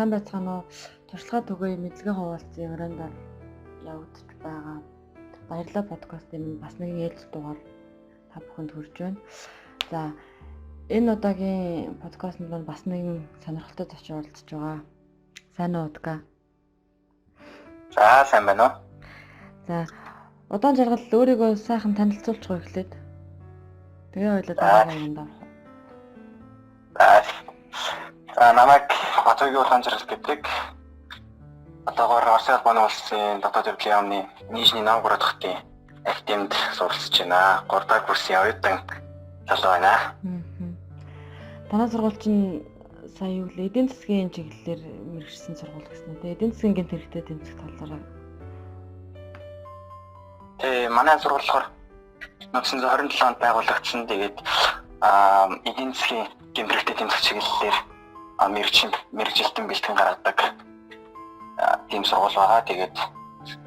сайн байцгаана уу? Туршлага түгэе мэдлэгийн хуваалцсан өрөөндөө явагдаж байгаа. Баярлалаа подкастын минь бас нэгэн ээлж дугаар та бүхэнд хүрж байна. За энэ удаагийн подкастт нь бас нэгэн сонирхолтой зочин оролцож байгаа. Сайн уу Удка? За сайн байна уу? За удаан жаргал өөрийгөө сайхан танилцуулчих эхлээд. Тэгээ ойлоо дараагийн юмд орох. Намайг Батбаягийн удаан жаргал гэдэг. Одоогоор Орсын албаны улсын дотоод хөгжлийн яамны Нижний Новгород хотын академид суралцж байна. 3 дахь курсын оюутан залуу байна. Танай сургууль чинь сая юу вэ? Эдийн засгийн чиглэлээр мэргэжсэн сургууль гэсэн үү? Эдийн засгийн гэмт хэрэгтэй тэмцэх талаараа. Манай сургууль болохоор 1927 онд байгуулагдсан. Тэгээд эдийн засгийн гэмт хэрэгтэй тэмцэх чиглэлээр мэргэжилтэн бэлтгэн гаргадаг тийм сургууль байгаа. Тэгээд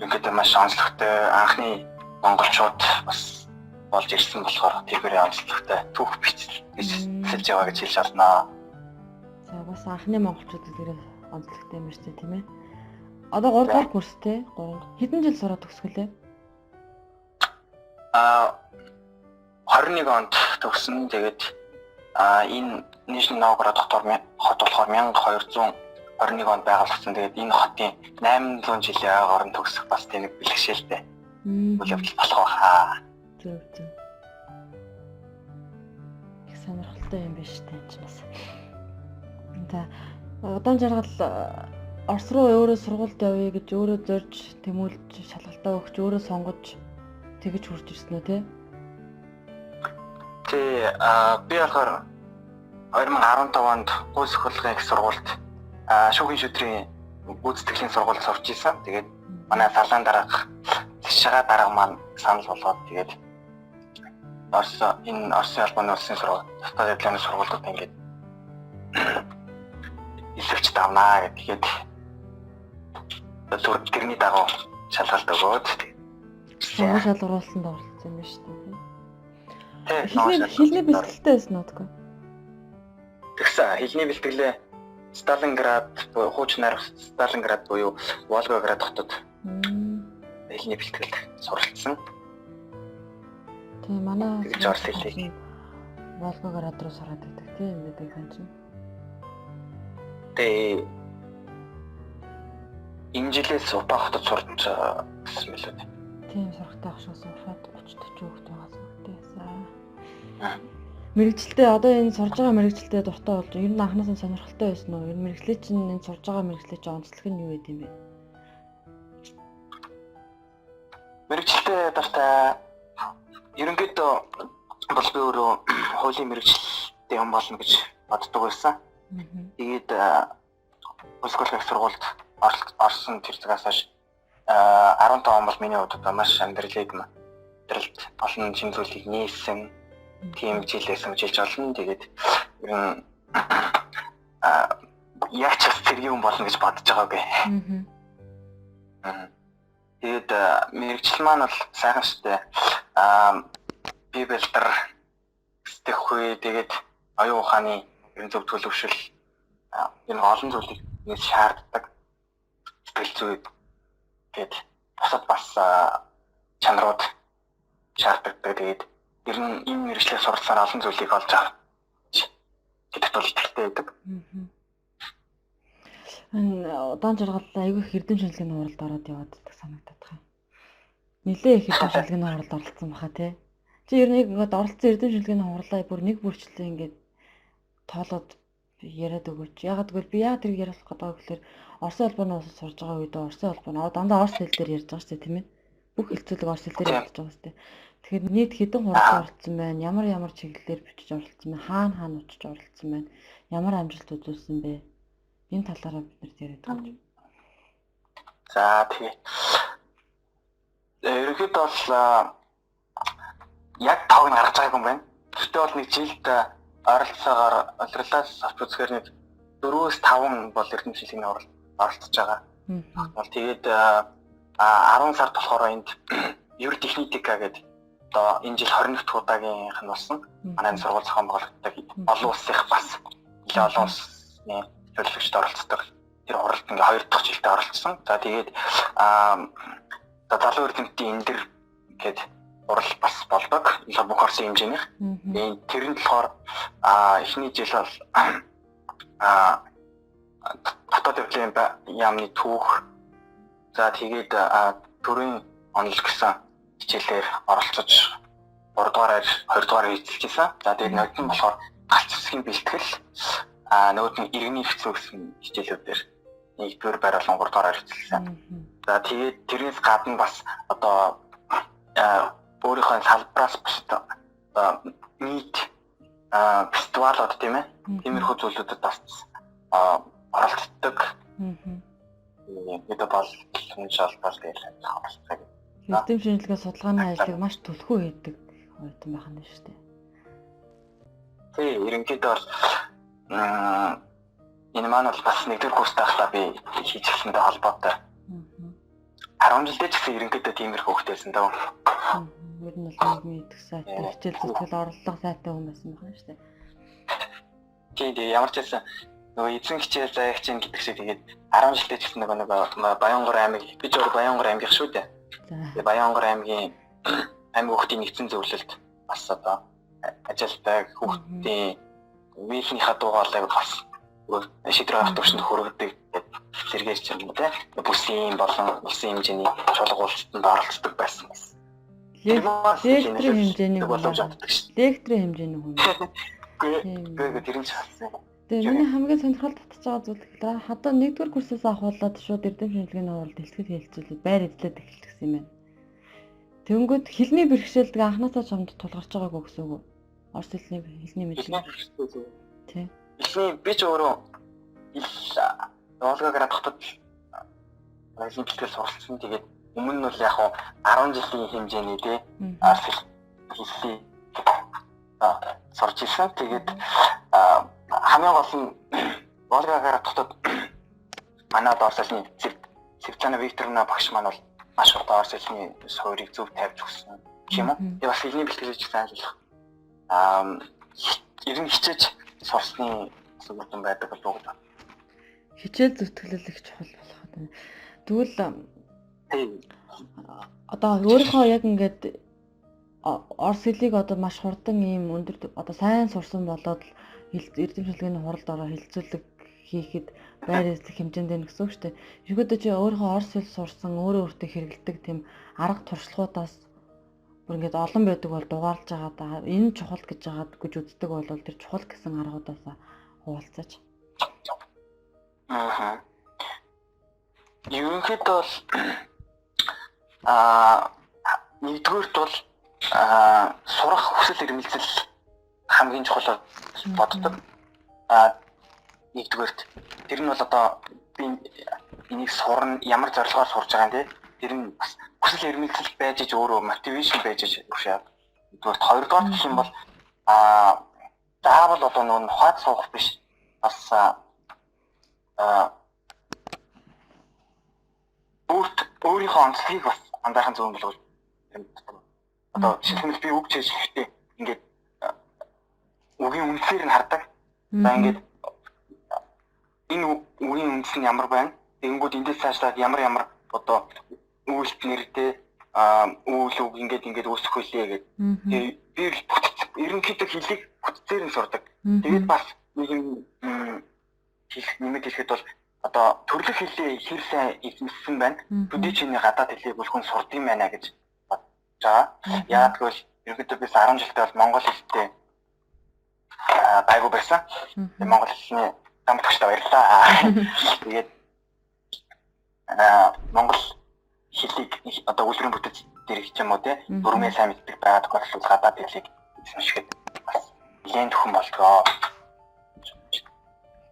ингээд маш онцлогтой анхны монголчууд бас болж ирсэн болохоор тэргээр онцлогтой түүх бичиж хэлж яваа гэж хэлж байна. За бас анхны монголчууд тэрээр онцлогтой юм шүү дээ, тийм ээ. Одоо 3 дахь курстэй 3 хэдэн жил сураад төгсгөлээ? 21 онд төгсөн. Тэгээд энэ Нижний Новгород хот болохоор 1221 онд байгуулагдсан. Тэгээд энэ хотын 800 жилийн ойгоор төгсөх бас тийм нэг бэлгшээлтэй үйл явдал болох байхаа. Зөв. Их сонирхолтой юм байна шүү дээ энэ ч бас. За удаан жаргал Орос руу өөрөө сургуульд явъя гэж өөрөө зорж тэмүүлж шалгалтаа өгч өөрөө сонгож тэгэж хурж ирсэн үү те? Би болохоор 2015 онд Гуйс хөлгийн их сургуульд шүүхийн шүтрийн гүйцэтгэлийн сургуульд сурч ирсэн. Тэгээд манай салаан дараах шагаа дарга маань санал болгоод тэгээд энэ Орсын албаны улсын сургууль, дотоод хөгжлийн сургуулиуд ингээд илэрч давнаа гэдэг. Тэгээд тэрний дагуу шалгалт өгөөд сонгож шалгаруулсанд оролцсон юм байна шүү дээ. Хэлний бэлтгэлтэй байсан уу гэв? Тэгсэн хэлний бэлтгэлээ Сталинград буюу хуучин найрах Сталинград буюу Волгоград хотод хэлний бэлтгэлд суралцсан. Тийм манай Орос хэлийг Волгоград руу сураад байдаг тийм байдаг хан чинь. Энэ жилээс Уфа хотод сурч гэсэн мэлээ. Тийм сурахтай ахшаас Уфад 30-40 хүүхэд байгаас үгтэйсэн. Мэргэжилтээ одоо энэ сурж байгаа мэргэжилтээ дуртай болж ер нь анханаас нь сонирхолтой байсан уу? Ер нь мэргэжлээ чинь энэ сурж байгаа мэргэжлээ чинь онцлог нь юу гэдэм бэ? Мэргэжилтээ дуртай ерөнхийдөө бол би өөрөө хуулийн мэргэжилтэй юм болно гэж боддог байсан. Тэгээд Улсгуулгын сургуульд орсон тэр цагаас хойш 15 он бол миний хувьд маш амьдралыг олон шинэ зүйлийг нээсэн тийм жилээс мөжилж олно. Тэгээд ер нь яг ч тэр юм болно гэж бодож байгаагүй. Тэгээд мэргэжил маань бол сайхан штэ. Би бэлтэр сэтгэхгүй тэгээд оюун ухааны ерөн зөв төлөвшөл энэ олон зүйлийг нэг шаарддаг. Сэтгэл зүй тэгээд бусад бас чанарууд шаарддаг. Тэгээд ер нь энэ мэргэжлээ суралцаар олон зүйлийг олж авах гэдэгт бол итгэлтэй байдаг. Удаан жаргал айгүй их эрдэм шинжилгээний хуралд ороод яваад байдаг санагдаад байна. Нилээ их эрдэм шинжилгээний хуралд оролцсон баха тий. Чи ер нь ингээд оролцсон эрдэм шинжилгээний хуралаа бүр нэг бүрчлээ ингээд тоолоод яриад өгөөч. Ягаад гэвэл би яа тэрийг яриулах гэдэг вэ гэхээр Орсын албаны улсад сурж байгаа үед Орсын албаны дандаа орос хэл дээр ярьж байгаа шүү дээ тийм ээ. Бүх хэлцүүлэг орос хэл дээр ярьж байгаа шүү дээ. Тэгэхээр нийт хэдэн хуралд оролцсон байна? Ямар чиглэлээр бичиж оролцсон байна? Хаана очиж оролцсон байна? Ямар амжилт үзүүлсэн бэ? Энэ талаараа бид нарт яриад өгөөч. За тэгээ. Ерөнхийдөө бол яг тоог нь гаргаж байгаагүй юм байна. Гэхдээ бол нэг жилд ойролцоогоор олирлаас авч үзэхээр нэг 4-5 бол эрдэм шинжилгээний хуралд оролцож байгаа. Тэгээд 10 сард болохоор энд Евротехника гэдэг одоо энэ жил 21 дахь удаагийнх нь болсон. Манай сургууль зохион байгуулагддаг олон улсынх бас олон улсны төлөвлөгчд оролцдог тэр оролт ингээ 2 дахь жилдээ оролцсон. За тэгээд залуу эрдэмтдийн эндэр гээд урал бас болдог. Бүх Орсын хэмжээнийх. Тэр нь болохоор эхний жил бол дотоод явдлын яамны түүх. За тэгээд төрийн онол гэсэн хичээлээр оролцож 3 дугаараар 2 дугаар эзэлжсэн. За тэгээд нөгөөд нь болохоор галт зэвсгийн бэлтгэл нөгөөд нь иргэний хэвцүү гэсэн хичээлүүдээр 1-р байр болон 3 дугаараар эзэлсэн. За тэгээд тэрнээс гадна бас одоо өөрийнхөө салбараас бусад нийт фестивалууд тийм ээ. Тиймэрхүү зүйлүүдэд бас оролцдог. Бид бол хүн шалбар дээр оролцдог. Эрдэм шинжилгээ судалгааны ажлыг маш түлхүү хийдэг оюутан байх нь шүү дээ. Тий, ерөнхийдөө бол энэ маань бол бас 1-р курстай хахлаа би хийж эхлэндээ холбоотой. 10 жилдээ ч гэсэн ерөнхийдөө тиймэрхүү хөвгтэйсэн дөө. Ер нь бол нийгмийн идэх сайтай хичээл зүтгэл орлого сайтай хүн байсан байна шүү дээ. Тийм ямар ч байсан нөгөө эзэн хичээл заягч юм гэдэг шиг тэгээд 10 жилдээ ч гэсэн нөгөө Баянгор аймаг би ч Баянгор аймгийн шүү дээ. Тэгээд Баянгор аймгийн аймаг хүүхдийн нэгдсэн зөвлөлд бас одоо ажилтдаг хүүхдийн үеийнхнийхээ дуугаалыг бас шийдвэр гаргах төвшөнд хүргэдэг зэрэгч юм уу те бүсийн болон улсын хэмжээний чуулга уулзалтанд оролцдог байсан. Лектрийн хэмжээний хүн. Гээ тэр нь шалтсан. Тэгээ миний хамгийн сонирхол татж байгаа зүйл гэхлээр хадаа 1-р курсээс ахуулаад шууд эрдэм шинжилгээний уралд дэлгэхэд хэлцүүлээд байр эзлээд эхэлдэг юм байна. Тэнгүүд хэлний бэрхшээлдэг анхнаасаа чамд тулгарч байгаагүй гэсэн үг үү? Орос хэлний мэдлэг. Тий. Хэлний би ч өөрөө Волгоград хотод хэлний бэлтгэл суралцсан. Тэгээд өмнө нь бол яг 10 жилийн хэмжээний тий хэлний сурч ирсэн. Тэгээд хамгийн гол нь Волгоград хотод манай Орос хэлний Севцана Викторовна багш маань бол маш их Орос хэлний суурийг зөв тавьж өгсөн юм уу? Тэгээд бас хэлний бэлтгэлийг сайжруулах ер нь хичээж сурсны сүрдэн байдаг болов уу? Хичээл зүтгэлэл их чухал болох гэдэг. Тэгвэл одоо өөрийнхөө яг ингээд Орос хэлийг одоо маш хурдан ийм өндөр одоо сайн сурсан болоод эрдэм шинжилгээний хуралд ороо хилцүүлэг хийхэд байр эзлэх хэмжээнд байна гэсэн үг шүү дээ. Ерөөдөө чи өөрийнхөө Орос хэл сурсан өөрөө өөртөө хэрэгэлдэг тийм арга туршлагуудаас бүр ингээд олон байдаг бол дугаарлаж байгаа да. Энэ чухал гэж үздэг бол тэр чухал гэсэн аргуудаас хуваалцаач. Ерөнхийдөө бол нэгдүгüүрт бол сурах хүсэл эрмэлзэл хамгийн чухал боддог. Нэгдүгüүрт тэр нь бол одоо би энийг сурна ямар зорилгоор сурж байгаа юм те. Тэр нь бас хүсэл эрмэлзэл байж иж өөрөө мотивашн байж иж өгшөө. Нэгдүгüүрт хоёрдугаар гэх юм бол заавал одоо нөгөө ухаад суух биш. Бас өөрийнхөө онцлогийг бас анзаархан зөв болов. Одоо жишээлбэл би үг чийж хэвтээ ингээд үгийн үндсээр нь хардаг. За ингээд энэ үгийн үндэс нь ямар байна? Тэгэнгүүт эндээс цаашлаад ямар одоо үйлт нэртэй үйл үг ингээд үүсэх хөлөө гэдэг. Би ерөнхийдөө хэлийг бүтцээр нь сурдаг. Тэгээд бас нэг юм нэмэт хэлэхэд бол одоо төрлөх хэлээ хэр сайн эзэмссэн байна. Төдий чиний гадаад хэлийг бүлхэн сурд юм байна гэж бодож байгаа. Яг тэгвэл ерөнхийдөө би 10 жилдээ бол монгол хэлтэй гайгүй байсан. Монгол хэлний зам төгсдөө баярлаа. Тэгээд монгол хэлийг одоо үлгэрийн бүтэц дээр их юм уу те бүрмээ сайн мэддэг байгаад бол гадаад хэлийг эзэмшихэд бас нэлээд төхөн болтгоо.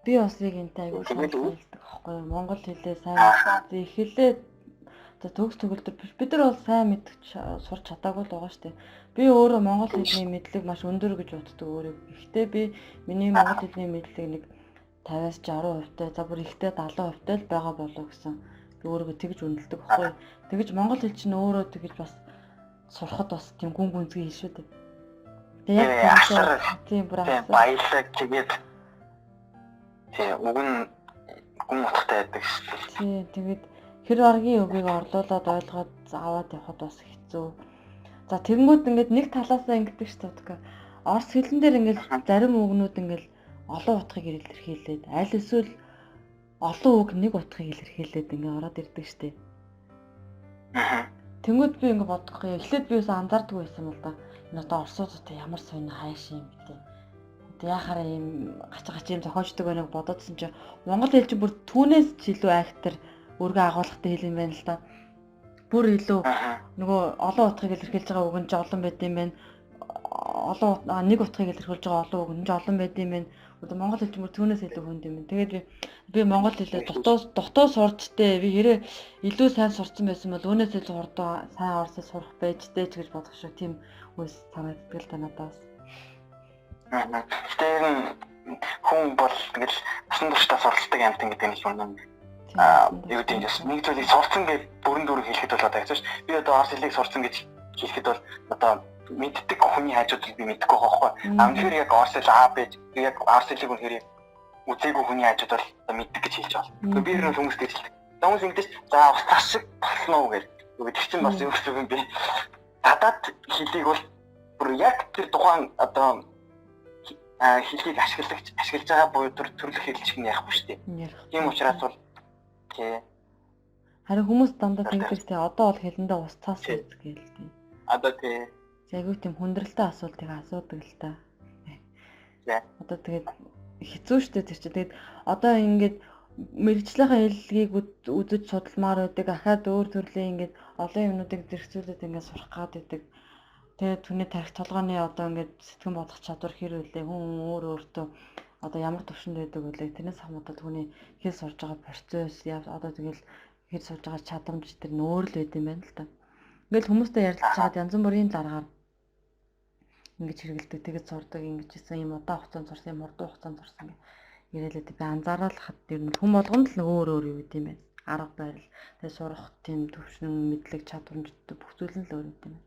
Би бас яг энтэй аягүй хэлдэг байхгүй юу? Монгол хэлээ сайн эхлээд төгс төгөлдөр бид нар бол сайн мэдж сурч чадаагүй л байгаа шүү дээ. Би өөрөө монгол хэлний мэдлэг маш өндөр гэж боддог өөрөө. Гэхдээ би миний монгол хэлний мэдлэг нэг 50-аас 60% та за бүр ихтэй 70% л байгаа болов гэсэн. Би өөрийгөө тэгж үнэлдэг байхгүй юу? Тэгж монгол хэл чинь өөрөө тэгж бас сурахад бас тийм гүн гүнзгий хэл шүү дээ. Тэгээ яг тийм бүр баялаг тэгээд уг нь гүн утгатай байдаг шүү дээ. Тий, тэгээд хэр аргийн үгийг орлуулад ойлгоод аваад явахад бас хэцүү. За тэгэнгүүт ингээд нэг талаасаа ингэдэг шүү дээ. Орос хэлэн дээр ингээд зарим үгнүүд ингээд олон утгыг илэрхийлээд аль эсвэл олон үг нэг утгыг илэрхийлээд ингээд ороод ирдэг шүү дээ. Тэнгүүд би ингээд бодохгүй. Эхлээд би юусэн анзаардаг байсан бол да. Энэ одоо орсуудтай ямар сонио хайш юм бэлээ. Одоо яхаараа юм гацгач юм зохиождөг байныг бодоодсэн чинь монгол хэл чинь бүр түүнээс ч илүү айхтар өргө агуулгатай хэл юм байна л да. Бүр илүү нөгөө олон утгыг илэрхийлж байгаа үг нь ч олон байд юм байна. Олон нэг утгыг илэрхийлж байгаа олон үг нь ч олон байд юм байна. Одоо монгол хэл чинь бүр түүнээс илүү хүнд юм байна. Тэгээд би монгол хэлээ дутуу сурчтэй би хэрэг илүү сайн сурцсан байсан бол өөнөөсөө хурдан сайн орсоо сурах байж дээ ч гэж бодох шүү. Тийм үс санагддаг л та надаас. Тэр хүн бол тэгэл насан туршдаа суралцдаг амтан гэдэг нь юм. Юу гэдэг нь нэг зүйлийг сурцсан гэж бүрэн дүрэн хэлэхэд бол одоо хэвчээ би одоо орс хэлийг сурцсан гэж хэлэхэд бол одоо мэддэг хүний хажуудыг би мэдэхгүй байхгүй. Амнэр яг орс хэл аа байж яг орс хэлийг үнэхээр үзээгүй хүний хажууд бол одоо мэддэг гэж хэлж байна. Би ер нь хүмүүс гэж хэлдэг. Хүмүүс ингэдэж за устгах шиг болно уу гэж. Юу гэдэг чинь бас юу гэсэн юм бэ? Гадаад хэлийг бол бүр яг тэр тухайн одоо хэлхийг ашиглаж байгаа буюу төрлөх хэлчиг нь ярихгүй шүү дээ. Тийм учраас бол тий. Харин хүмүүс дандаа тэгдэгтэй одоо бол хэлэндээ устгаас үзгээл тий. Одоо тий. Айгуу тийм хүндрэлтэй асуултыг асуудаг л та. Тий. Одоо тэгээд хэцүү шүү дээ тэр чинь. Тэгээд одоо ингээд мэрэгжлийн хэллэгийг үзэж судалмаар байдаг. Ахаад өөр төрлийн ингээд олон юмнуудыг зэрэгцүүлээд ингээд сурах гад байдаг. Тэгээд түүний тарих толгойн одоо ингээд сэтгэн бодох чадвар хэр үлээ хүн өөртөө одоо ямар төвшөнд байдаг үлээ тэрнээс хамаатай түүний хэл сурж байгаа процесс одоо тэгэл хэл сурж байгаа чадамж тэр нөөр л байд юм байна л та. Ингээл хүмүүстэй ярилцж чад янз бүрийн дараагаар ингэж хэрэгэлдэг тэгээд сурдаг ингэж исэн юм удаан хугацаанд сурсан юм урт хугацаанд сурсан гэх ярилээд би анзаараад хад тэр нь хүн болгонд л өөр өөр юу гэдэм байх. Арга барил тэгээд сурах тийм төвшин мэдлэг чадварчтай бүх зүйл нь л өөр юм байна.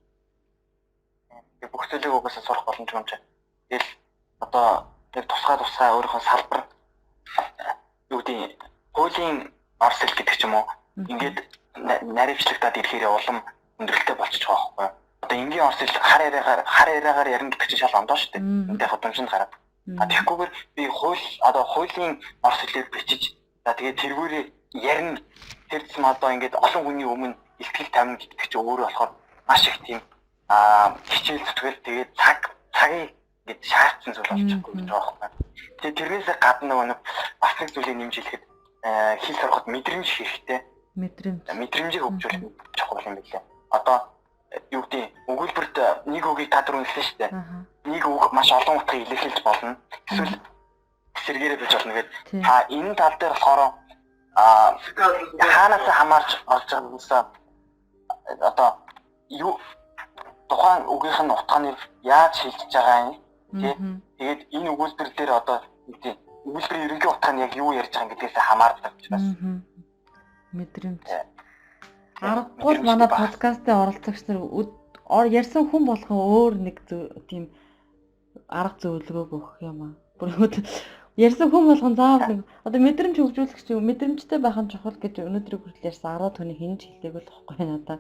Бүх зүйлийг угаасаа сурах боломж юм чинь. Тэгэл одоо яг тусгай өөрийнхөө салбар юу гэдэг хуулийн орс хэл гэдэг ч юм уу. Ингээд наривчлагтаад ирэхээр улам өндөрлөлтөй болчих жоох байхгүй. Одоо энгийн орс хэл хар яриагаар ярина гэдэг чинь шал ондоо шүү дээ. Энтэй хадамжинд гараад. Тэгэхгүйгээр би хуулийн орс хэлээр бичиж за тэгээд тэргүүрээ ярина. Тэр зам одоо ингээд олон хүний өмнө ихтгэл тавина гэдэг чинь өөрөө болохоор маш их тийм хичээл зүтгэл тэгээд цагийн гэж шаардсан зүйл болчихгүй гэж байгаа байхгүй. Тэгээд тэрнээс гадна нэг бас нэг зүйлийг нэмж хэлэхэд хэл сурахад мэдрэмж хэрэгтэй. Мэдрэмжийг хөгжүүлэх чухал юм билээ. Одоо юу гэдэг өгүүлбэрт нэг үгийг та дөрөв хэлсэн шүү дээ. Нэг үг маш олон утгыг илэрхийлж болно. Эсвэл сэргээрээ бич болно гэдэг. Энэ тал дээр болохоор хаанаас хамаарч олж байгаа юмсаа одоо юу тухайн үгийнх нь утгааны яаж шилжиж байгаа юм тий. Тэгээд энэ өгүүлбэр дээр одоо тий өгүүлбэрийн ерөнхий утга нь яг юу ярьж байгаа гэдгээс хамаардаг учраас. Мэдрэмж. Аргагүй манай подкастын оролцогч нар ярьсан хүн болгон өөр нэг тийм арга зөвлөгөөг өгөх юм аа. Бүр ярьсан хүн болгон заавал нэг одоо мэдрэмж хөгжүүлэх чинь мэдрэмжтэй байх нь чухал гэж өнөөдрийг хүртэл ярьсан 10 түүний хинж хэлдэг л байхгүй надаа.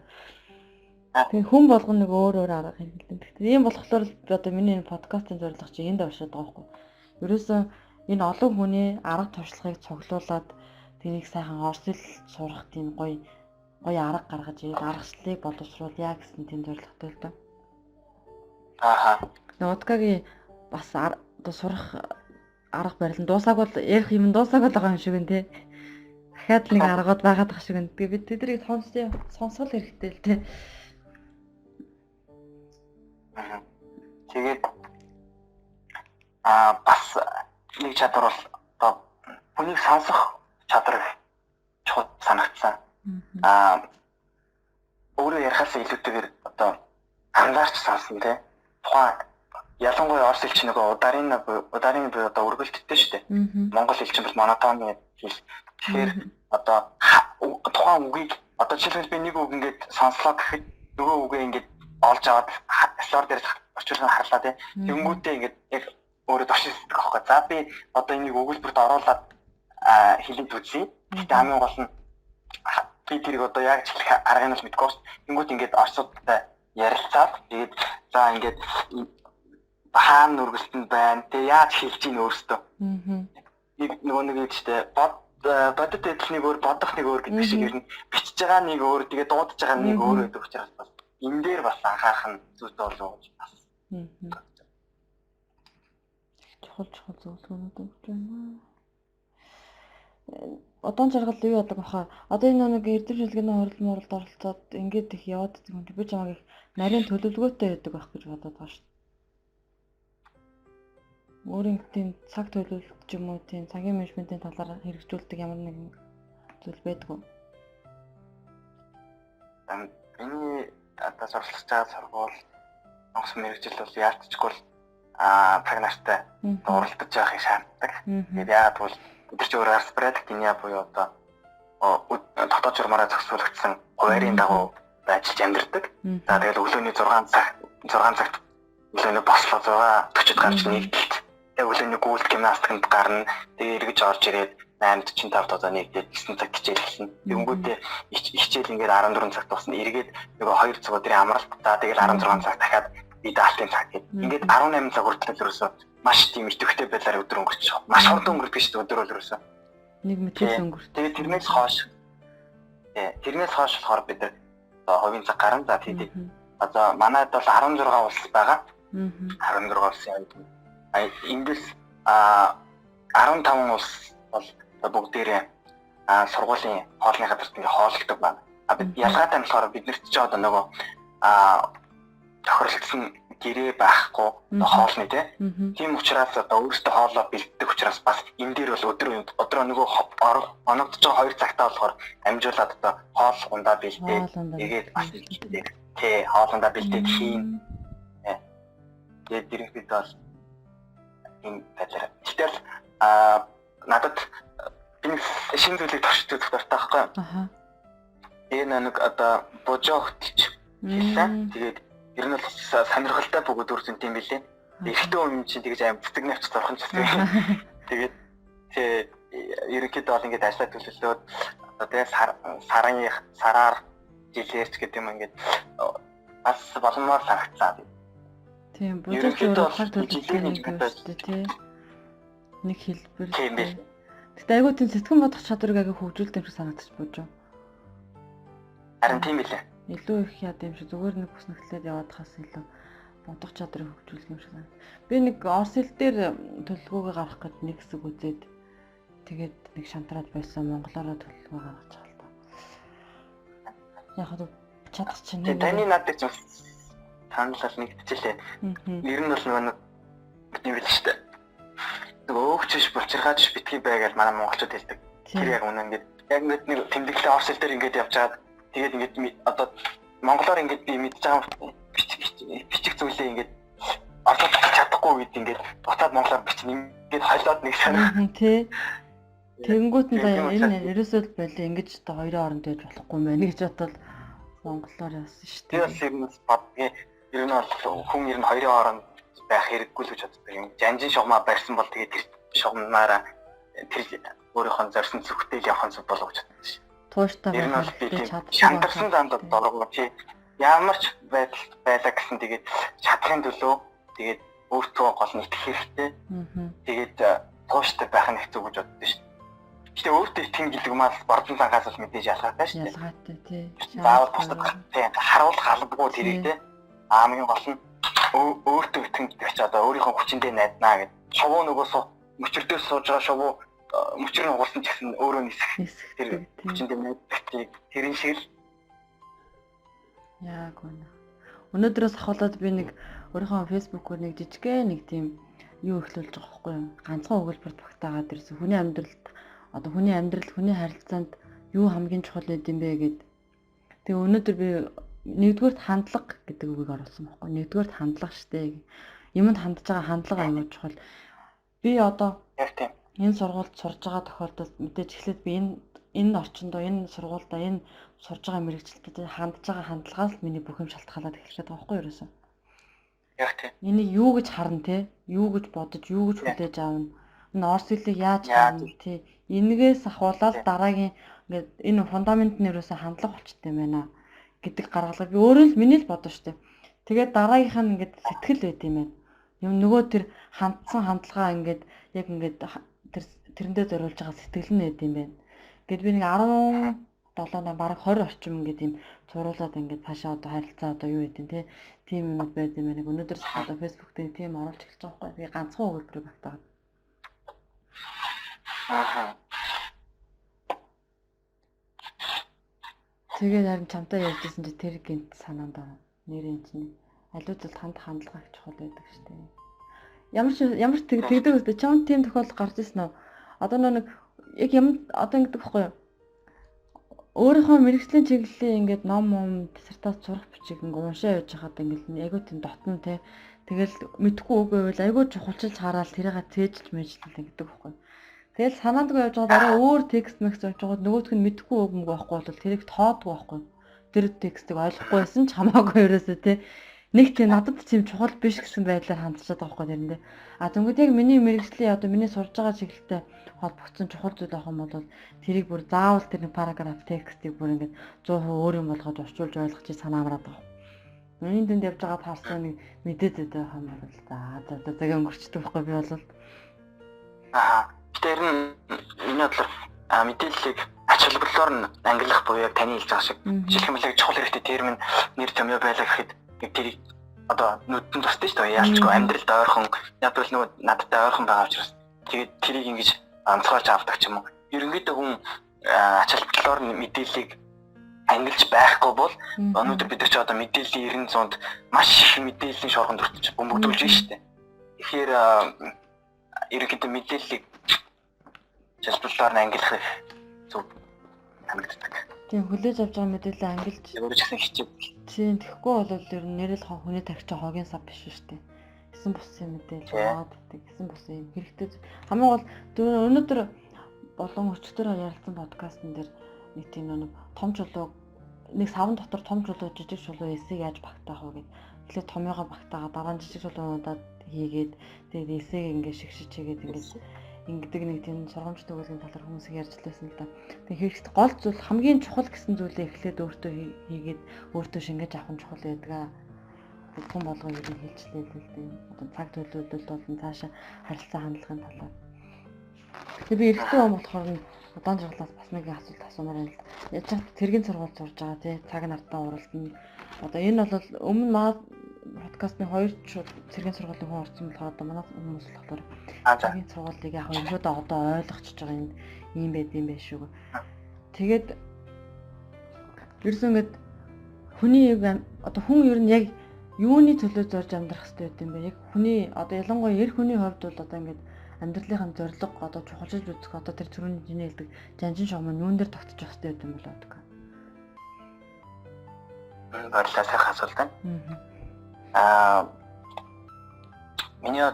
Тэгээ хүн болгон нэг өөр арга хэлдэг. Тэгэхээр ийм болохоор одоо миний подкастын зорилго чинь энд оршоод байгаа байхгүй. Ерөөсөө энэ олон хүний арга туршлагыг цуглуулад тэнийг сайхан орс хэл сурах тийм гоё арга гаргаж аргачлалыг боловсруулъя гэсэн тийм зорилготой л доо. Ноткагийн бас одоо сурах арга барил нь дуусаагүй бол ярих юм дуусаагүй байгаа юм шиг байна те. Дахиад нэг аргууд байгаад байгаа шиг байна. Тэгээ бид тэднийг сонсгол хэрэгтэй л те. Тэгээд бас нэг чадвар бол одоо хүнийг сонсох чадвар чухал санагдсан. Өөрөө ярихаас илүүтэйгээр одоо анзаарч сонсон те. Тухайн ялангуяа орс хэлч нөгөө ударын буюу одоо өргөлттэй шүү дээ. Монгол хэлч бол монотонны хэл. Тэгэхээр одоо тухайн үгийг одоо жишээлбэл би нэг үг ингээд сонслоо гэхэд нөгөө үгээ ингээд олж аваад слайд дээр орчуулсан харлаа те. Тэнгүүтээ ингээд яг өөрөө дошиж байгаа байхгүй. За би одоо энийг өгүүлбэрт оруулаад хэлээд үзье. Гэтэ хамгийн гол нь би тэрийг одоо яг ч хэлэх аргыг нь мэдгүй шүү. Тэнгүүд ингээд орсуудтай ярилцаад тэгээд за ингээд хаан нүргэлтэнд байна. Тэгээ яаж хэлж ийн өөртөө. Нэг нөгөө нэг ихтэй бодит эдлэнийг өөр бодох нэг өөр гэдэг шиг ер нь бичиж байгаа нэг өөр тэгээ дуудаж байгаа нэг өөр гэдэг учраас бас энэ дээр бас анхаарах нь зүйтэй болов уу гэж бас. Чухал зөвлөгөөнүүд өгч байна. Одон жаргал юу яадаг баха. Одоо энэ нэг эрдэм шилгэний хуралд оролцоод ингээд их яваад байгаа юм. Би чамайг их нарийн төлөвлөгөөтэй байдаг байх гэж бодоод байгаа шүү. Өөрийн тийм цаг төлөвлөлт ч юм уу тийм цагийн менежментийн талаар хэрэгжүүлдэг ямар нэгэн зүйл байдгүй. Миний одоо суралцж байгаа сургууль онгоц мэрэгжил бол яалтчгүй цаг нартай уралдаж байхыг шаарддаг. Тэгээд яагаад бол өдөр чи өөрөөр спредкиня буюу одоо дотоод журмаараа зохицуулагдсан хуваарийн дагуу ажиллаж амьдардаг. За тэгээд өглөөний 6 цагт өглөөний бослоо 6:40-д гарч нэгдэлт. Тэгээд өглөөний гүйлт гимнастикт гарна. Тэгээд эргэж орж ирээд 8:45-д одоо нэгдээд 9 цаг хичээл эхэлнэ. Тэнгүүтээ хичээл ингээд 14 цагт тусна. Эргээд нөгөө 2 цаг өдрийн амралт. За тэгээд 16 цаг дахиад даалтын цаг гэдэг. Ингээд 18 цаг хүртэл ерөөсөө маш тийм идэвхтэй байдлаар өдөр өнгөрчих. Маш хурдан өнгөрдөг шүү дээ өдөр бол ерөөсөө. Нэг мэтрэл өнгөрч. Тэгээд тэрнээс хойш болохоор бид одоо хувийн цаг гарна. За тийм. Одоо манайд бол 16 улс байгаа. 16 улсын эндээс 15 улс бол бүгдээрээ сургуулийн хоолны газарт ингээ хооллогддог байна. Бид ялгаатай нь болохоор биднэрт ч одоо нөгөө тохиролцсон гэрээ байхгүй хоолны тийм учраас одоо өөрөөсөө хоолоо бэлддэг учраас бас энэ дээр бол өдрөө нөгөө оногдож байгаа 2 цагтаа болохоор амжуулаад одоо хоол ундаа бэлдээд тэгээд бас тий хоолундаа бэлдээд хийн. Тэгээд дэрэгдэд бол энэ байдлаар. Гэтэл надад энэ шинэ зүйлийг туршиж үзэх дуртай байхгүй. Энэ нэг одоо божоо хөтч хэлсэн. Тэгээд ер нь бол сонирхолтой бөгөөд үржин тийм билээ. Эхтэн юм чинь тэгж аим цэцэг навч зорхон ч гэсэн. Тэгээд ерөнхийдөө бол ингээд ажиллаа төлөвлөлөөд одоо тэгээ сараар жилээрч гэдэг юм ингээд бас боломжоор санагцсан. Тийм божоо хар төлөвлөлт тийм нэг хэлбэр. Гэтэ айгуу тийм сэтгэн бодох чадварыг агай хөгжүүлдэг юм шиг санагдчих божоо. Харин тийм билээ. Илүү их яд юм шиг зүгээр нэг бүснэгтлээд яваад хас илүү бодох чадрыг хөгжүүлэх юм шиг байна. Би нэг орос хэл дээр төлөвлөгөөгөө гаргах гэж нэг хэсэг үзээд тэгээд нэг шантраад байсан монголоор төлөвлөгөө гаргаж байгаа л та. Яг хаа чадах чинь нэг таны надад ч таналал нэгтчихлээ. Нэр нь бол нэг юм биш үү? Нөгөө өөгчш булчирхаач битгий бай гэж манай монголчууд хэлдэг. Тэр яг үнэн ингээд яг нэг тэмдэглэл орос хэл дээр ингээд явжгаад тэгээд ингээд одоо монголоор ингээд би мэдж байгаа бичих зүйлээ ингээд орчуулж чадахгүй үед ингээд буцаад монголоор бичих ингээд хойлоод нэг санаа. Тий. Тэнгүүт нь энэ ерөөсөө байлаа ингэж одоо хоёрын хооронд байж болохгүй мэн гэж бодвол монголоор яасан шүү дээ. Тэр бас юм бодгийн ер нь бол хүн ер нь хоёрын хооронд байх хэрэггүй л гэж боддог юм. Жанжин шугамаа барьсан бол тэгээд тэр шугамнаараа тэр өөрийнхөө зорьсон зүгтэл явах нь болов гэж боддог шээ. Тууштай байх чадчих. Шантарсан занд доргоо чи ямар ч байлаа гэсэн тэгээд чадхын төлөө тэгээд өөртөө гол нь итгэх хэрэгтэй. Тэгээд тууштай байх нь хэцүү гэж боддог шээ. Гэтэ өөртөө итгэн гэдэг юм аа бордон цангаас бол мэдээж ялгаатай шүү дээ. Ялгаатай тий. Заавал бусдад харуулах албагүй тэрийг тий. Хамгийн гол нь өөртөө итгэн гэдэг чи одоо өөрийнхөө хүчиндээ найднаа гэдэг. Шувуу нөгөөс мөчөрдөөс сууж байгаа шувуу мөчөр нь угуулсан ч гэсэн өөрөө нисэх тэр хүчиндээ найддаг тэрэн шиг л яг үнэ. Өнөөдрөөс ахуулаад би нэг өөрийнхөө фэйсбүүкээр нэг жижигхэн нэг тийм юу эхлүүлж байгаа байхгүй юу? Ганцхан өгүүлбэрт багтаагаад ирсэн. Хүний амьдралд одоо хүний амьдрал, хүний харилцаанд юу хамгийн чухал юм бэ гэд. Тэгээ өнөөдөр би нэгдүгээрт хандлага гэдэг үгийг оруулсан байхгүй. Нэгдүгээрт хандлага штэ. Юмд хандж байгаа хандлага аюул чухал. Би одоо энэ сургуульд сурж байгаа тохиолдолд мэдээж эхлээд би энэ орчиндөө энэ сургуульдаа энэ сурж байгаа мэрэгчлэлтэд хандж байгаа хандлагаас л миний бүх юм шалтгаалаад эхлэх гэдэг байхгүй юу ерөөсөө. Яг тийм. Энийг юу гэж харна те? Юу гэж бодож, юу гэж хүлээж аавна? энэ орс хэлийг яаж Яаж хандна тий. Энэгээс ахуулаад дараагийн ингээд энэ фундамент нэрөөсөө хандлага болчтой юм байна гэдэг гаргалгаа би өөрөө л миний л бодсон шүү дээ. Тэгээд дараагийнх нь ингээд сэтгэл байт юм байна. Юм нөгөө тэр хандсан хандлагаа ингээд яг ингээд тэрэндээ зориулж байгаа сэтгэл нь байт юм байна. Гэт би нэг 17 бараг 20 орчим ингээд юм зуруулаад ингээд цаашаа одоо харилцаа одоо юу гэдэг те тийм юмуд байд юм байна. Өнөөдөр одоо Facebook дээр тийм оруулж эхэлж байгаа байхгүй. Би ганцхан өгүүлбэрийг багтаагаад. Тэгээд харин чамтай ярьжсэн чи тэр гинт санаанд нэрэн чинь аливаа зүйл хандлага их чухал байдаг шүү дээ. Ямар ч тэгдэг үстэй чам тийм тохиолдол гарч ирсэн үү? Одоо нэг яг юм одоо ингэдэг байхгүй юу? Өөрийнхөө мэрэгжлийн чиглэлийн ингээд ном диссертац сурах бичиг ингээ уншаа явж хахад ингээд айгуу тийм дотно те тэгэл мэдхгүй үг байвал айгуу чухалчилж хараад тэрийгээ цээжж мэжлэл гэдэг байхгүй. Тэгэл санаандгүй явж байгаа дараа өөр текст мэгс явж байгаа нөгөөх нь мэдхгүй үг мөг байхгүй бол тэрийг тоодгүй байхгүй. Тэр текстийг ойлгохгүй байсан ч хамаагүй ерөөсөө те нэг тийм надад тийм чухал биш гэсэн байдлаар хандчихад байгаа байхгүй тэрэндээ. А тэгвэл яг миний мэрэгжлийн одоо миний сурж байгаа чиглэлтэй холбогдсон чухал зүйл авах юм бол тэрийг бүр заавал тэр нэг параграф текстийг бүр ингээд 100% өөр юм болгоод орчуулж ойлгож санаа амраад байгаа. Миний тэнд явж байгаа парсан нэг мэдээд байгаа юм бол за зэг өнгөрчдөг байхгүй би бол тэр нь энэ бодлоор мэдээллийг ач холбогдлоор нь ангилах буюу яг таны хэлж байгаа шиг жишээлбэл чухал хэрэгтэй термин нэр томьёо байлаа гэхэд тэрийг одоо нүдэн тусдаа шүү дээ яалчгүй амьдралд ойрхон ядвал нөгөө надтай ойрхон байгаа учраас тэгээд тэрийг ингэж онцгойлж авдаг ч юм уу. Ерөнхийдөө хүн ач холбогдлоор нь мэдээллийг ангилж байхгүй бол өнөөдөр бид нар ч одоо мэдээллийн 90-100-д маш их мэдээллийн шоргонд өртөж бөмбөгдүүлж байна шүү дээ. Тэгэхээр ерөнхийдөө мэдээллийг залбирлаар нь ангилах зөв санагддаг. Тийм хүлээж авч байгаа мэдээлэл ангилж өөрөө ч гэсэн хичээг. Тийм тэгэхгүй бол ер нь нэрэл хүний тавьчих хогийн сав биш шүү дээ. Эсэн бусын мэдээлэл аваад гэдэг. Эсэн бусын юм хэрэгтэй. Хамгийн гол өнөөдөр болон өчтөр ярилцсан подкастн дээр нэг тийм нэг том чулуу нэг савн дотор том чулуу жижиг чулуу эсийг яаж багтаах вэ гэд. Тэгэхээр томьёогоо багтаагаа дараа нь жижиг чулуунуудад хийгээд тэгээд эсийг ингээд шигшиж хийгээд ингээд нэг тийм сургамжтай өгүүлбэрийн талаар хүмүүс ярьж лээсэн л да. Тэгээд хэрэгтэй гол зүйл хамгийн чухал гэсэн зүйлээ эхлээд өөртөө хийгээд өөртөө шингээж авах нь чухал байдаг. Хүн болгоо юу хэлжлээ л дээ. Одоо цаг төлөвлөлт болон цаашаа харилцаа хандлагын талаар. Тэгээд би эрэгтэй хүн болохоор удаан жаргалаас бас нэг асуулт асуумаар байна л да. Яаж ч тэргийн сургууль сурж байгаа тий цаг нартаа уралдана. Одоо энэ бол өмнө маа подкастны 2 цэргийн сургуулийн хүн орсон болохоор одоо манай хүмүүс болохоор цагийн сургуулийг яг ерөөдөө одоо ойлгочихж байгаа юм байд юм байх шүү. Тэгээд ерөөсөө ингэж хүний одоо хүн ер нь яг юуны төлөө зорж амьдрах хэрэгтэй байд юм бэ? Яг хүний одоо ялангуяа эр хүний хувьд бол одоо ингэж амьдралынхаа зорилго одоо чухалчилж үзэх одоо тэр түрүүний чиний хэлдэг жанжин шогмон юун дээр тогтчих хэрэгтэй байд юм бол одоо. Баярлалаа сайхан асуулт байна. Миний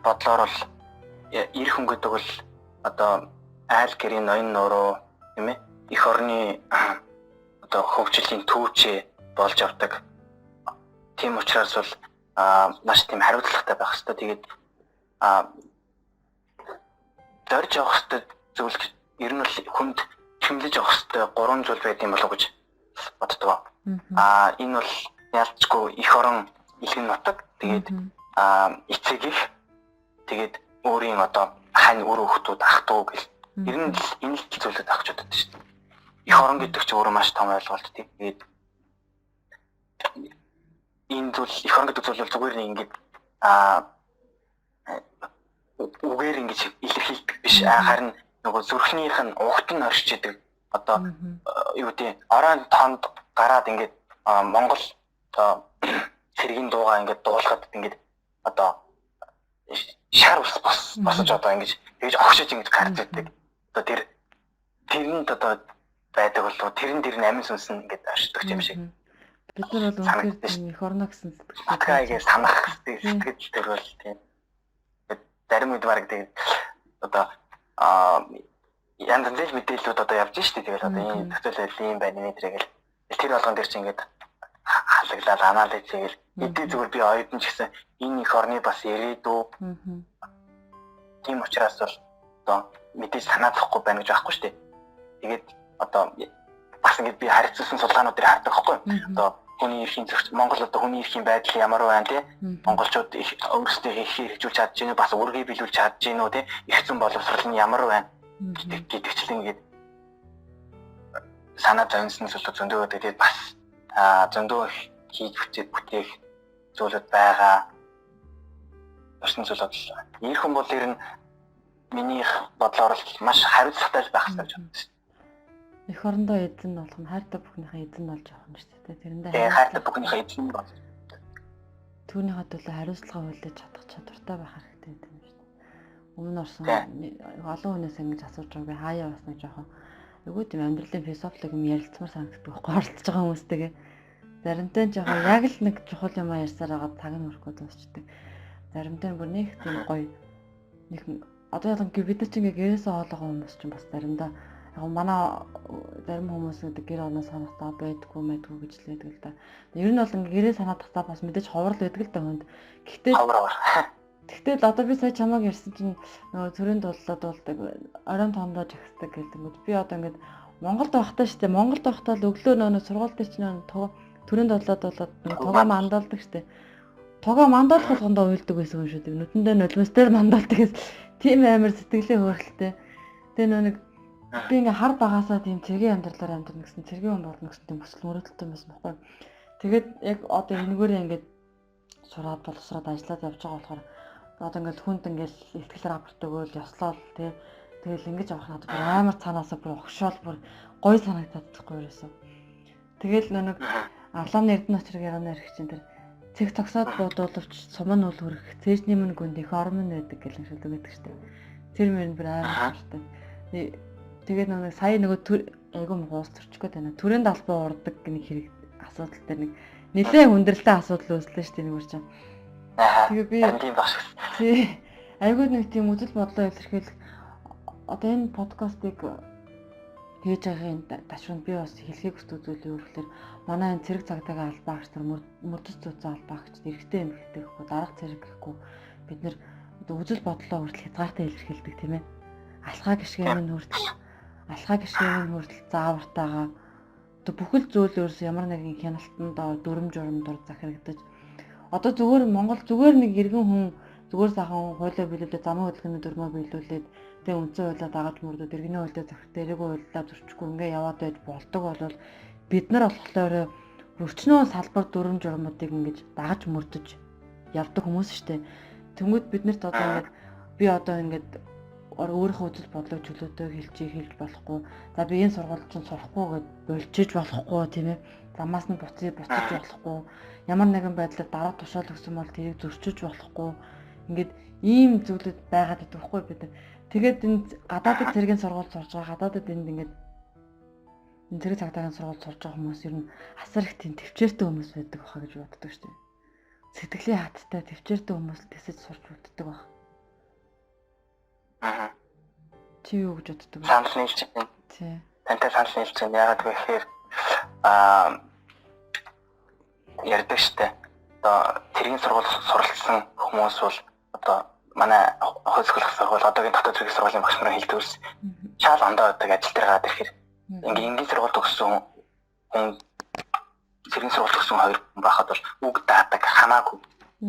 бодлоор бол эр хүн гэдэг бол одоо айл гэрийн ноён нуруу тийм ээ эх орны одоо хөгжлийн түүчээ болж явдаг. Тийм учраас бол маш тийм хариуцлагатай байх хэрэгтэй. Тэгээд дөрж явах хэрэгтэй зүйл ер нь бол хүнд хэмлэж явах хэрэгтэй 3 зүйл байд юм болов уу гэж боддог. Энэ бол ялцгүй эх орон илгэн нутаг. Тэгээд эцэг их тэгээд өөрийн одоо хань өр хүүхдүүд ах トゥ гэл ер нь энэ л зүйлүүд авч удаад шүү дээ. Эх орон гэдэг чинь өөрөө маш том ойлголт. Тэгээд энэ зүйл эх орон гэдэг зүйл бол зүгээр нэг ингэж үгээр ингэж илэрхийлдэг биш. Харин нөгөө зүрхнийх нь угт нь оршиж идэг. Одоо юу гэдэг орон тонд гараад ингэж Монгол одоо цэргийн дуугаа ингэж дуулахад ингэж одоо шар ус босож одоо ингэж тэгж огшиж ингэж гарч ирдэг. Одоо тэрэнд одоо байдаг болов тэрэн дээр амин сүнс нь ингэж оршдог юм шиг. Бид нар бол үнэхээр эх орно гэсэн сэтгэлтэй санах сэтгэл төр бол тийм. Зарим үед баг тэгээд одоо янз бүрийн мэдээллүүд одоо явж штэ тэгэл одоо ийм төсөөлөл ийм байна нэ тэрэг л тэр болгон дээр чинь ингэж халаглал анализ хийгээл эдгээр зүгээр би оюутан ч гэсэн энэ эх орны бас ирээдүй Тийм учраас бол одоо мэдээж санаа зовхгүй байна гэж байхгүй шүү дээ. Тэгээд одоо бас ингэж би харилцуулсан судалгаануудыг хардаг байхгүй. Одоо хүний эрхийн зөрчил Монгол одоо хүний эрхийн байдал ямар байна те монголчууд их өөрсдөө хэрэгжүүлж чадж гинэ бас үргээ биелүүлж чадж гинэ үү те их зүүн боловсрол нь ямар байна гэдэгчлэн ингэж санаа зовснос бол зөндөө тэгээд бас зөндөө хийж бүтээх зүйлүүд байгаа. Орчин зүйл бол ийхэн бол ер нь миний бодлоор л маш хариуцлагатай байх хэрэгтэй гэж бодсон. Эх орондоо эзэн болох нь хайртай бүхнийхээ эзэн болж явах нь шүү дээ. Тэрэндээ хайртай бүхнийхээ эзэн бол түүнийхээ төлөө хариуцлага хүлээж чадах чадвартай байх хэрэгтэй гэдэг юм шүү дээ. Өмнө орсон олон хүнээс ингэж асууж байгаа би хаяа бас нэг жоохон айгүй тийм амьдралын философик юм ярилцмаар санагддаг байхгүй оролцож байгаа хүмүүстэйгээ. Заримтай нь жоохон яг л нэг чухал юм ярьсаар байгаа таг нь өрөхгүй дуусчдаг. Заримтай нь бүр нэг тийм гоё нэг одоо ялангуяа бид нар ч ингээ гэрээсээ хоолойгоо хүмүүс ч бас заримдаа яг манай зарим хүмүүс гэдэг гэр орноос санахтаа байдгүй мэдгүй гэж л байдаг л да. Ер нь бол ингээ гэрээ санаад тахтаа бас мэдээж ховрол байдаг л да хүнд. Гэхдээ л одоо би сая чамайг ярьсан чинь нөгөө төрийн дуллаад болдог оройн тоондоо жагсдаг гэдэг. Би одоо ингээд Монголд байхдаа шүү дээ. Монголд байхдаа л өглөө нөгөө сургууль дээр чинь төрийн дуллаад болоод тогоо мандалдаг шүү дээ. Тогоо мандалах болгондоо уйлдаг байсан юм шүү дээ. Нүдэндээ нулимсээр мандалдаг гэсэн тийм амар сэтгэлээ хөөрхөлтэй. Тэгээ нэг би ингээ хар багасаа тийм цэргийн амьдралаар амьдрна гэсэн цэргийн хүн болно гэсэн тийм бүсэл мөрөдөлтөй байсан байхгүй. Тэгээд яг одоо энэгээрээ ингээд сураад боловсроод ажиллаад явж байгаа болохоор одоо ингээд хүнд ингээд ихтгэл рапорт өгөөл ёслол тий. Тэгэл ингэж авах надад бүр амар цаанаасаа бүр огшоол бүр гой санагдаад байхгүй юусэн. Тэгэл нэг Авлааны Эрдэнэ очрог ярана ярих чинь тэр цэг цогсоод бодуулвч сум нь үл хүрэх цээжний мөн гүнд их орон нь байдаг гэх юм шиг л өгдөг штеп. Тэр мөр бүр амар хэрэгтэй. Тэгээд нэг сая нөгөө айгу муус төрчихгүй тань. Төрийн далбаа урдаг нэг хэрэг асуудал дээр нэг нэлээд хүндрэлтэй асуудал үүслээ штеп нэг үрч. Тэгээ би тийм багш. Тий. Айгу нэг тийм үзэл бодлоо илэрхийлэх одоо энэ подкастыг хийж байгаагийн ташранд би бас хэлхийг хүсдэг зүйл юу гэхээр манай энэ цэрэг цагдаагийн албаагч нар мөрдөс зүйцэн албаагч эрэгтэй эмэгтэй гэхгүй дарга цэрэг гэхгүй бид нэр үзэл бодлоо хүртэл хязгаартай илэрхийлдэг тийм ээ. Алхаа гişгэн нь хүртэл заавартайгаа одоо бүхэл зүйл ерөөс ямар нэгэн хяналтанд дүрм журамдор захирагдаж одоо зүгээр Монгол зүгээр нэг иргэн хүн зүгээр сайхан хуулиа биелүүлээд замын хөдөлгөөний дүрмөө биелүүлээд тэгээ үндсэн хуулиа дагаж мөрдөд иргэний хуулиа захирт дээрээгүй хуулиа зөрчихгүй ингээ яваад байж болдог болвол бид нар болохоор өрчнөө салбар дүрм журмуудыг ингэж дагаж мөрдөж явдаг хүмүүс штэ. Тэнгүүд бид нарт одоо ингээд би одоо ингээд өөрийнхөө үзэл бодлого чөлөөтэй хэлж болохгүй. За би энэ сургуульд чинь сурахгүй гэд болжиж болохгүй тийм ээ. Замаас нь буцаж болохгүй. Ямар нэгэн байдлаар дараа тушаал өгсөн бол тэрийг зөрчиж болохгүй. Ингээд ийм зүйлүүд байгаад байдаг байхгүй бид нар. Тэгээд энэ гадаадд цэргийн сургууль сурж байгаа гадаадд энд ингээд энэ цэрэг цагдаагийн сургууль сурж байгаа хүмүүс ер нь асар их тийм төвчээртэй хүмүүс байдаг баха гэж боддог шүү дээ. Сэтгэлийн хаттай төвчээртэй хүмүүс тэсэж сурч боддог баха. Чи юу гэж боддог вэ? Санал нийлж байна. Тий. Тантай санал нийлж байна. Яагаад гэхээр ярьдаг штэ. Одоо цэргийн сургууль суралцсан хүмүүс бол одоо манай хөлсгөлөх сургууль одоогийн дотоод цэргийн сургуулийн багш нараа хэлдэгс шал ондоо байдаг ажил дээр гараад ирэхээр ингийн сургууль төгссөн хүн цэргийн сургууль төгссөн хоёр хүн байхад бол үг даадаг хамаагүй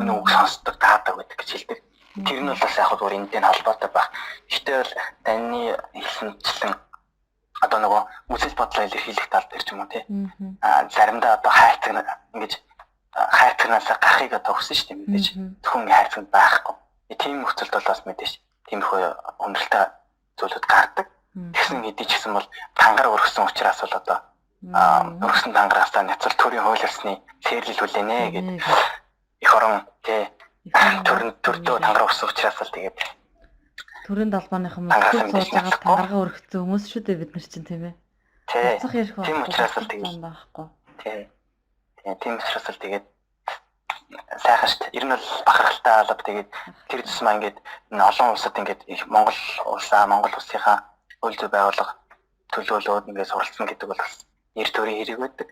өнөө үг сонсдог даадаг байдаг гэж хэлдэг. Тэр нь бол бас яг зүгээр энэтэй холбоотой байх. Гэхдээ бол таны хэлсэнчлэн одоо нөгөө үзэл бодлоо илэрхийлэх тал дээр ч юм уу тий. Заримдаа одоо ингэж хайрцагнаас гарахыг одоо хүсэн шүү дээ мэдээж. Зөвхөн хайрцаг байхгүй. Тийм нөхцөлд бол бас мэдээж тиймэрхүү өнөрлөлтэй зүйлүүд гардаг. Тэгсэн хэдий ч гэсэн бол тангар өргөсөн учраас бол одоо өргөсөн тангараасаа няцал төрийн хууль ёсны цэрлэл хүлээнэ гэдэг их орон тий төрдөө тангар өргөсөн учраас л тэгээд төрийн далбааныхан мөрөд сууж байгаа тангараа өргөцсөн хүмүүс шүү дээ бид нар чинь тийм ээ. Тийм учраас л тэгээд байхгүй. Тийм учраас л тэгээд сайхан шүү дээ. Ер нь бол бахархалтай алба тэгээд тэр тусмаа ингээд олон улсад ингээд их Монгол улсынхаа үйл зүй байгууллага төлөөлөөд ингээд суралцсан гэдэг бол бас нэр төрийн хэрэг байдаг.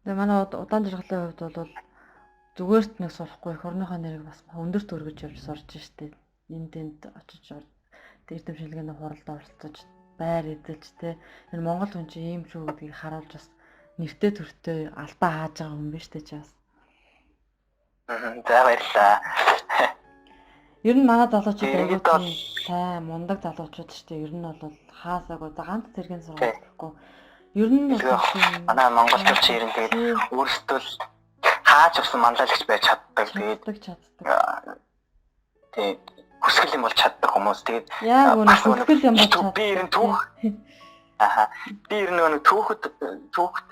Тэгээ манай удаан жаргалын хувьд бол зүгээрт нэг сурахгүй их орныхоо нэрийг бас өндөрт өргөж явж сурж штеп. энд очиж эрдэм шилгээний хуралд оролцож байр эзэлж те энэ Монгол хүн чинь ийм шүү гэдгийг харуулж бас нэртэй төртөө алдаа хааж байгаа хүн биш үү ч бас. За баярлалаа. Ер нь манай залуучууд айгүй тийм сайн мундаг залуучууд шүү дээ. Ер нь бол хаасаагүй за ганц зэргийн сургууль гэхгүй. Ер нь манай монголчууд чинь ер нь тэгээд өөрсдөө хааж авсан манлайлагч байж чаддаг. Тэгээд хүсгэл юм бол чаддаг хүмүүс. Тэгээд яг үнэ хүсгэл юм бол чаддаг. Би ер нь түүх би ер нь түүхд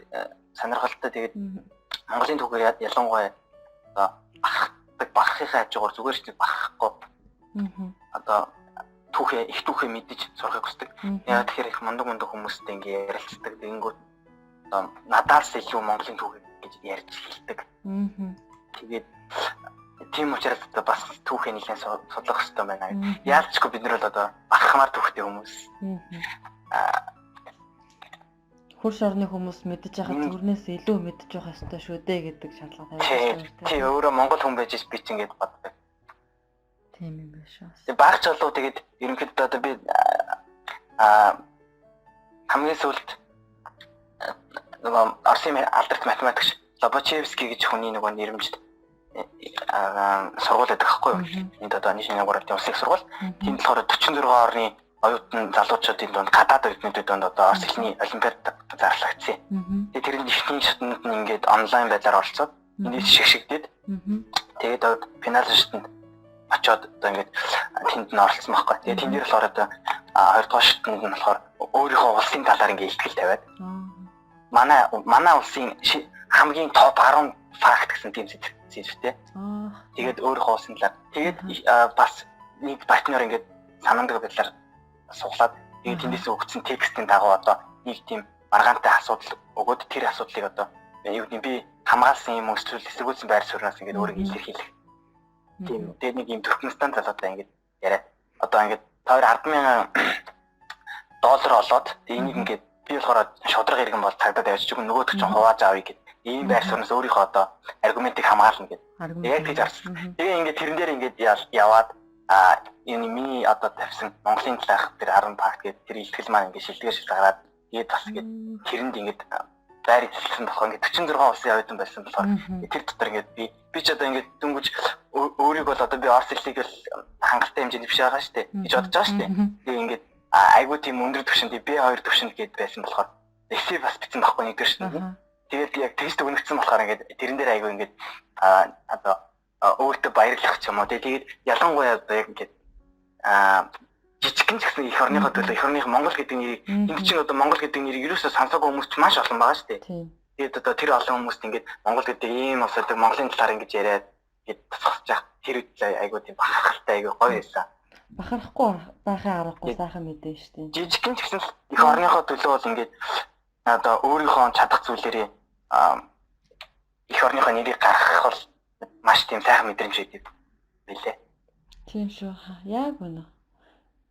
сонирхолтой. Тэгээд Монголын түүхээр ялангуяа бахахынхаа хажуугаар зүгээр ч бахахгүй. Одоо их түүхээ мэдэж сурахыг хүсдэг. Яг тэгэхээр их мундаг хүмүүстэй ингээ ярилцдаг. Тэгэнгүүт одоо надаас илүү Монголын түүхийг гэж ярьж хэлдэг. Тэгээд тийм учраас одоо бас түүхээ нэлээд судлах хэрэгтэй байна. Яалчгүй бид нар бол одоо бахмаар түүхтэй хүмүүс. Хурш орны хүмүүс мэдэж байгаа зүрнээс илүү мэдэж байгаа хэрэгтэй шүү дээ гэдэг шаардлага тавьж байна. Тийм өөрөө Монгол хүн байж би ч ингэж боддог. Тийм юм биш үү. Тэгээд багч болов тэгээд ерөнхийдөө одоо би хамгийн сүүлд нөгөө Оросын алдарт математикч Лобачевский гэж хүний нөгөө нэрмжид сургууль байдаг байхгүй юу? Энд одоо нийгмийн агуулгын улсын сургууль. Тэнд болохоор 44 орны оюутан залуучуудын донд гадаад оюутнуудын донд одоо Орос хэлний олимпиад зарлагдсан. Тэгээд тэрний ихний шатнд нь ингээд онлайн байдлаар оролцоод энийг шигшигдээд тэгээд финал шатнд очоод одоо ингээд тэнд нь оролцсон байхгүй. Тэгээд тэн дээр болохоор одоо хоёрдугаар шатнд нь болохоор өөрийнхөө улсын талаар ингээд ихтгэл тавиад манай улсын хамгийн топ 10 факт гэсэн тийм зүйлтэй. Тэгээд өөрийнхөө улсын талаар тэгээд бас нэг партнер ингээд санамдаг байдлаар суглаад тэгээд тэндээс өгсөн текстийн дагуу одоо нэг тийм маргаантай асуудал өгөөд тэр асуудлыг одоо юу гэдэг би хамгаалсан юм эсвэл эсэргүүцсэн байр суурьнаас ингээд өөрийгөө илэрхийлэх. Тийм тэгээд нэг юм Туркменстан залуутай ингээд яриад одоо ингээд $10,000 олоод энийг ингээд би болохоор шудраг иргэн бол цагдаад явж чиг нөгөөдөг чинь хувааж авъя гэд ийм байр суурьнаас өөрийнхөө одоо аргументыг хамгаална гэд. Яг тийж арсан. Тэгээ ингээд тэрэн дээр ингээд яваад энэ миний одоо тавьсан Монголын талаарх тэр 10 факт гэдэг тэр ихтгэл маань ингээд шилдэгээс гараад тэгээд бас ингээд тэрэнд ингээд байр эзэлсэн болохоор ингээд 46 улсын оюутан байсан болохоор тэр дотор ингээд би ч одоо ингээд дөнгөж өөрийгөө бол одоо би Орос хэлийг л хангалттай хэмжээнд биш байгаа шүү дээ гэж бодож байгаа шүү дээ. Тэгээ ингээд айгуу тийм өндөр түвшинд B2 түвшинд гээд байсан болохоор эсээ бас бичсэн байхгүй нэг төр шин. Тэгээд яг тест өгнөгдсөн болохоор ингээд тэрэн дээр айгуу ингээд одоо өөртөө баярлах ч юм уу. Тэгээд ялангуяа одоо яг ингээд жижигхэн ч гэсэн их орныхоо төлөө их орных Монгол гэдэг нэрийг энэ чинь одоо Монгол гэдэг нэрийг ерөөсөө сонсоогүй хүмүүс ч маш олон байгаа шүү дээ. Тэгээд одоо тэр олон хүмүүст ингээд Монгол гэдэг ийм ус одоо Монголын талаар ингэж яриад гээд тусгаж яах тэр үедээ айгуу тийм бахархалтай айгуу гоё байсан. Бахарахгүй байхын аргагүй сайхан мэдээ шүү дээ. Жижигхэн ч гэсэн их орныхоо төлөө бол ингээд одоо өөрийнхөө чадах зүйлээрээ их орныхоо нэрийг гаргах бол маш тийм сайхан мэдрэмж өгдөг билээ. Тийм шүү. Яг үнэ.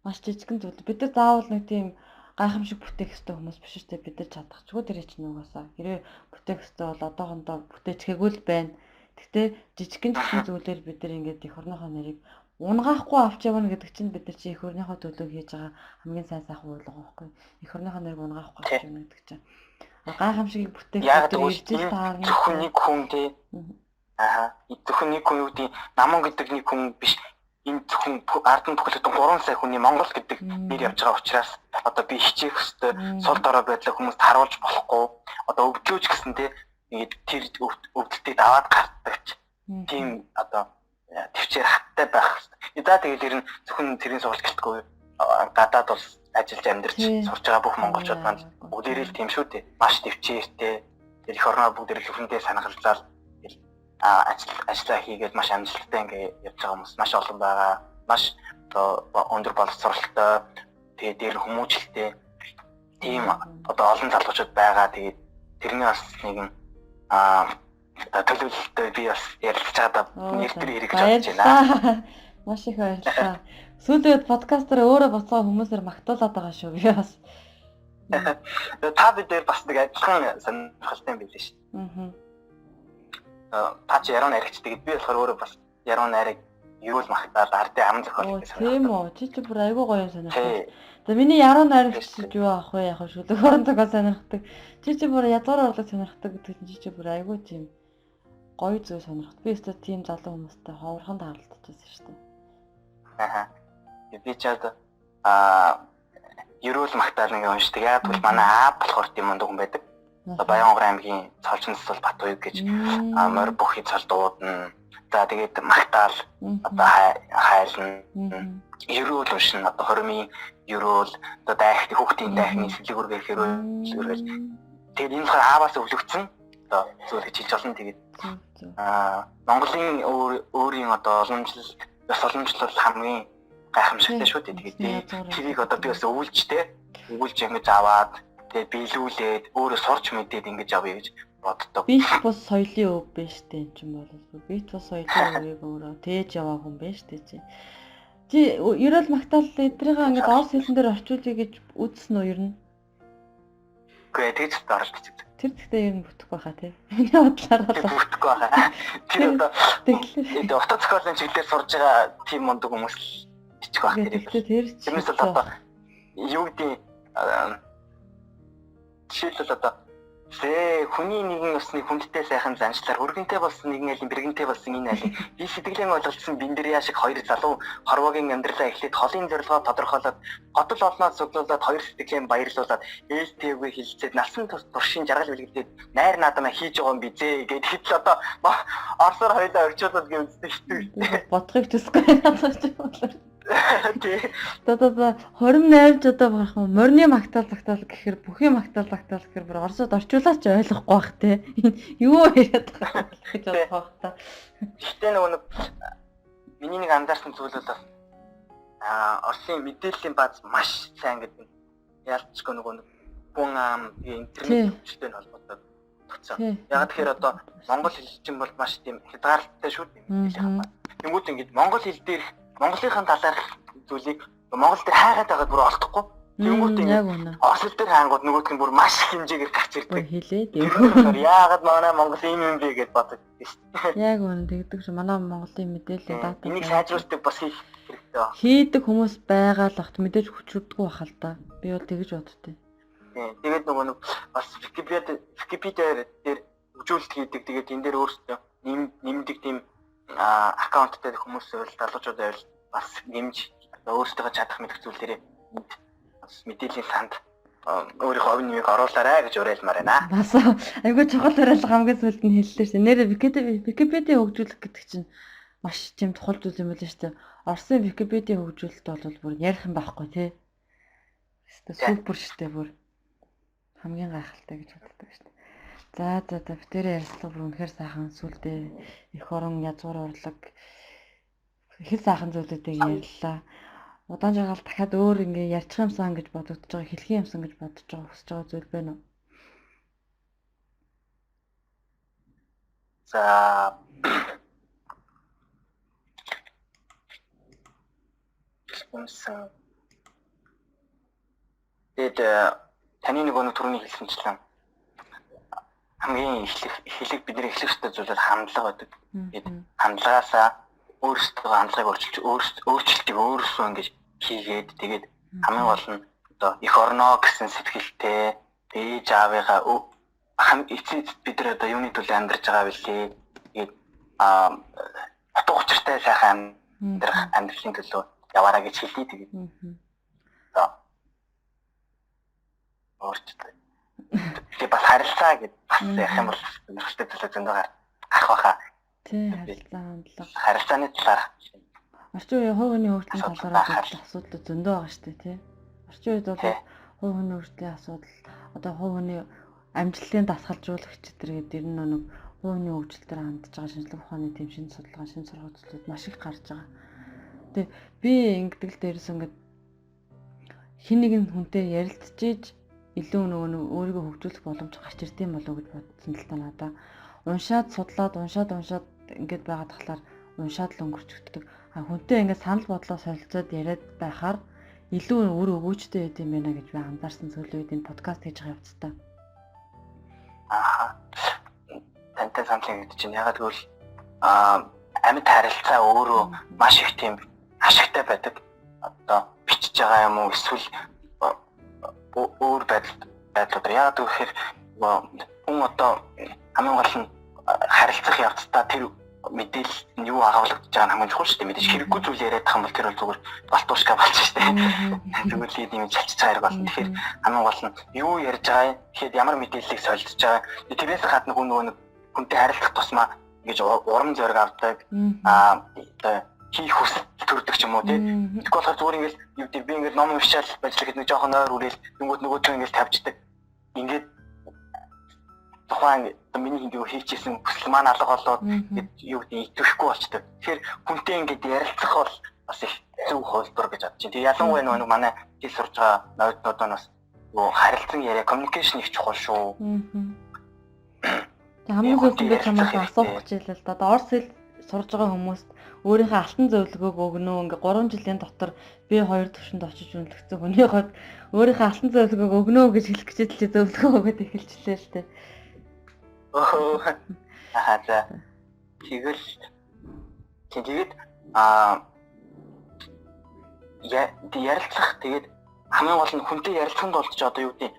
Маш жижигхэн зүйл. Бид нар заавал нэг тийм гайхамшиг бүтээх ёстой хүмүүс биш үү? Бид нар чадахчгүй тэр чинь угаасаа. Хэрэг бүтээх ёстой бол одоохондоо бүтээчгээгүй л байна. Гэхдээ жижигхэн зүйлээр бид нар ингээд их орныхоо нэрийг унгаахгүй авч явна гэдэг чинь бид нар чи их орныхоо төлөө хийж байгаа хамгийн сайн сайхан үйл байгаа байхгүй. Их орныхоо нэрийг унгаахгүй авч явна гэдэг чинь. Гайхамшигыг бүтээх гэдэг нь зөвхөн нэг хүн дээ. Зөвхөн нэг хүн юу гэдэг наман гэдэг нэг хүн биш. Энэ зөвхөн ард нь бүхэлдэн 3 сая хүний Монгол гэдэг нэр явж байгаа учраас одоо би хичээх хөстэй сул дорой байдлаа хүмүүст харуулж болохгүй. Одоо өвдлөөж гэсэндээ ингээд тэр өвдөлтийг даваад гардагч. Тийм одоо төвчээр хаттай байх хэрэгтэй. За тэгээд ер нь зөвхөн тэрийн сургалт гэлтгүй гадаад бол ажиллаж амьдарч сурч байгаа бүх монголчууд маань бүгдээрээ л тийм шүү дээ. Маш төвчээртэй. Тэр их орноо бүгдээрээ зөвхөндөө санахалзаал ажиллаа хийгээд маш амжилттай ингээд явж байгаа хүмүүс маш олон байгаа. Маш өндөр боловсролтой, тэгээд дээр хүмүүжлэлтэй тийм одоо олон залуучууд байгаа. Тэгээд тэрний бас нэгэн төлөвлөлтөй би бас ярилцж байгаа нэр төр хэрэг гэж бодож байна. Маш их баярлалаа. Сүүлдээ подкастер өөрөө боцоо хүмүүсээр магтуулаад байгаа шүү. Би бас та бид дээр бас нэг адилхан сонирхолтой юм билээ шүү. Та ч яруу найрагч тэгээд би болохоор өөрөө бас яруу найраг Юу л магтаал ардын ам зохиол Оо гэж тийм үү. Чи бүр айгүй гоё сонирхдаг. Тий. За миний яруу найрагч гэж юу аах вэ? Яг шүлэг хоронтойгоо сонирхдаг. Чи бүр язгаар орлог сонирхдаг гэдэг чинь чи бүр айгүй тийм гоё зүйл сонирхдаг. Би өөртөө тийм залуу хүмүүстэй ховорхон тааралдаж байсан шүү дээ. Аха. Би ч одоо ерөөл магтаал ингээ уншдаг. Яг тэгвэл манай болохоор тийм мундаг хүн байдаг. Баянгор аймгийн цолчнос бол Батуйг гэж морь бүхий цол дуудана. За тэгээд магтаал одоо хайлна. Ерөөл уншина. Одоо хормын ерөөл одоо дайхт хүүхдийн дайхны сэлгүүр гэх ерөөл. Тэгээд энэ болохоор ааваас өвлөгдсөн. Одоо зүйл гэж хэлж болно. Тэгээд Монголын өөрийн одоо уламжлал хамгийн гайхамшигтай шүү дээ. Тэгээд тэрийг одоо би бас өвүүлж ингэж аваад тэгээд биелүүлээд өөрөө сурч мэдээд ингэж авъя гэж боддог. Бит бус соёлын өв биш дээ энэ ч юм бол. Бит бус соёлын өвийг өөрөө тээж яваа хүн биш дээ чи. Чи ерөөл магтаал эдрийг ингэж орс хэлэн дээр орчуулъя гэж үзсэн үү ер нь? Үгүй тэгж оролдож байгаа. Тэр гэхдээ ер нь бүтэхгүй байхаа тий. Миний бодлоор бол бүтэхгүй байхаа. Тэр одоо тэгээд авто зохиолын чиглэлээр сурж байгаа тийм мундаг хүмүүс бичих байх гэдэг. Тэрнээс бол одоо юу гэдэг жишээлбэл одоо хүний нэгэн усны хүндтэй сайхан заншлаар өргөнтэй болсон нэгэн айлын бэргэнтэй болсон энэ айлын би сэтгэлэн ойлголцсон биндэрия шиг хоёр залуу хорвогийн амьдралаа эхлээд холын зорилгоо тодорхойлоод готол олноо цуглуулад хоёр сэтгэлэн баярлуулад ээлтэйгээ хилцээд насан туршийн жаргал бэлгэлдээд найр наадамаа хийж байгаа юм бизээ гэхэд л одоо орсоор хоёлаа орчуулаад гэвчтэй шүү. Бодхыг төсөхгүй байна. Одоо 28 ч одоо байх юм. Морины магтаал гэхээр бүхий магтаал гэхээр бүр орсод орчуулаач ойлгохгүй бах те. Юу яриад байгаа гэж бодох бах та. Гэтэ нэг миний нэг анзаарсан зүйл бол Оросын мэдээллийн бааз маш сайн гэдэг. Яалтчгүй нэг хүн интернет хүчтэй холбоотой тогтсон. Яг тэгэхээр одоо монгол хэл чинь бол маш тийм хязгаарлалттай шүү дээ. Тэнгүүд ингэж монгол хэл дээр Монголынхаа талаарх зүйлийг Монгол дээр хайгаад байгаад бүр олдохгүй. Тэнгүүд ингэ Орос дээр хаангууд нөгөөдг нь бүр маш их хэмжээгээр гарч ирдэг. Хэлээд яагаад манай Монгол ийм юм бэ гэж боддог шүү дээ. Яг үнэ тэгдэг шүү. Манай Монголын мэдээлэл дата энийг сайжруулдаг бас хийх хэрэгтэй байна. Хийдэг хүмүүс байгаа л ахт мэдээж хүчрдэггүй бахал та. Би бол тэгэж боддтой. Тэгээд нөгөө бас Википедиа дээр үзүүлэлт хийдэг. Тэгээд энэ дээр өөрсдөө нэмдэг тийм аккаунттай хүмүүс байвал залуучууд байвал бас нэмж өөрсдөө чадах мэдэх зүйлээрээ бас мэдээллийн санд өөрийнхөө овны нэмийг оруулаарай гэж уриалмаар байна. Бас айгүй чухал уриалга хамгийн сүүлд нь хэллээ шүү. Нэр Википедиа хөгжүүлэх гэдэг чинь маш тийм чухал зүйл юм байна шүү. Оросын Википедиа хөгжүүлэлт бол бүр ярих юм байхгүй тий. Супер шүү бүр. Хамгийн гайхалтай гэж боддог шүү. За битэрийн ярилцлага бүр үнэхээр сайхан сүлдээ их орон язгуур урлаг их сайхан зүйлүүдийг ярьлаа. Удаан жаргал дахиад өөр ингээ ярьчих юмсан гэж бодогдож байгаа, хэлэх юмсан гэж бодож байгаа, хүсэж байгаа зүйл байна уу? За юмсан. Тэгээд таны нөгөө түрүүний хэлсэнчлэн хамгийн эхлэх бидний эхлэх ёстой зүйл бол хандлага байдаг. Хандлагаасаа өөрсдөө хандлагыг өөрчлөлтийг өөрсдөө ингэж хийгээд тэгээд хамгийн гол нь одоо эх орноо гэсэн сэтгэлтэй ээж аавынхаа эцэст бид нар одоо юуны төлөө амьдарч байгаа билээ. Тэгээд утга учиртай сайхан амьдралын төлөө яваараа гэж хэлээ тэгээд. За. Өөрчлөлт. Тэгээд бас харилцаа гэж бас ярих юм бол нөхөстэй төлөө зөндөө гарах байхаа. Тий, харилцаа хандлага. Харилцааны талаар орчин үеийн хувь хүний хөгжлийн талаар асуудал зөндөө байгаа шүү дээ, тий. Орчин үед бол хувь хүний хөгжлийн асуудал одоо хувь хүний амжилтын дасгалжуулагч гэдэг ер нь нэг хувь хүний хөгжилтөөр хандж байгаа шинжлэх ухааны тэм шинж судалгаа, шинж сургалтууд маш их гарч байгаа. Тэгээ би ингэдэг л дээрээс ингээд хин нэгэн хүнтэй ярилцчихэж илүү нөгөө өөрийгөө хөгжүүлэх боломж гарч ирдэм болов уу гэж бодсон л та надаа. Уншаад судлаад ингээд байгаад тахлаар уншаад л өнгөрчөгддөг. Хүнтэй ингээд санал бодлоо солилцоод яриад байхаар илүү өөр өгөөжтэй байд юм байна гэж би анзаарсан зүйлүүд энэ подкаст хийж байгаа явцдаа. Тантай санал гэж чинь ягаад гэвэл амьд харилцаа өөрөө маш их тийм ашигтай байдаг. Одоо бичиж байгаа юм уу эсвэл өөр байдлаар яагаад гэвэл хүн одоо хамгийн гол нь харилцах явцдаа тэр мэдээлэл нь юу агуулгадж байгаа нь хамгийн чухал шүү дээ. Мэдээж хэрэггүй зүйл яриад байгаа юм бол тэр бол зүгээр балтуушка болж шүү дээ. Зүгээр л юм чалчиж байгааг болно. Тэгэхээр хамгийн гол нь юу ярьж байгаа юм. Тэгэхээр ямар мэдээллийг солилцож байгаа. Тэрнээс гадна хүнтэй харилцах тусмаа ингэж урам зориг авдаг. Одоо хийх хүсэл төрдөг ч юм уу тийм. Тэгэхгүй болохоор зүгээр ингэж юу гэдэг би ингэж ном уншаал ажиллах гэдэг нэг жоохон ойр үрэл нөгөөдөө ингэж тавьждаг. Ингээд тухайн миний хийдэг хийчихсэн хүсэл маань алга болоод юу гэдэг итгэхгүй болчтой. Тэгэхээр хүнтэй ингэж ярилцах бол бас их зөв хөлбөр гэж бодож байна. Тэгээ ялангуяа нөгөө манай хэл сурж байгаа ноёднууд нь бас нөгөө харилцан яриа communication их чухал шүү. Хамгийн сүүлд би чамаас асуух гэж байлаа л да. Одоо орс хэл сурж байгаа хүмүүст өөрийнхөө алтан зөвлөгөөг өгнө үү? Ингээ 3 жилийн дотор би 2 төвшөнд очиж үнэлгэсэн хүний хойд өөрийнхөө алтан зөвлөгөөг өгнө үү гэж хэлэх гэж чи зөвлөгөө өгöd эхэлчихлээ л дээ. За. Тэгээд ярилцах тэгээд хамгийн гол нь хүнтэй ярилцахын тулд ч одоо юу гэдэг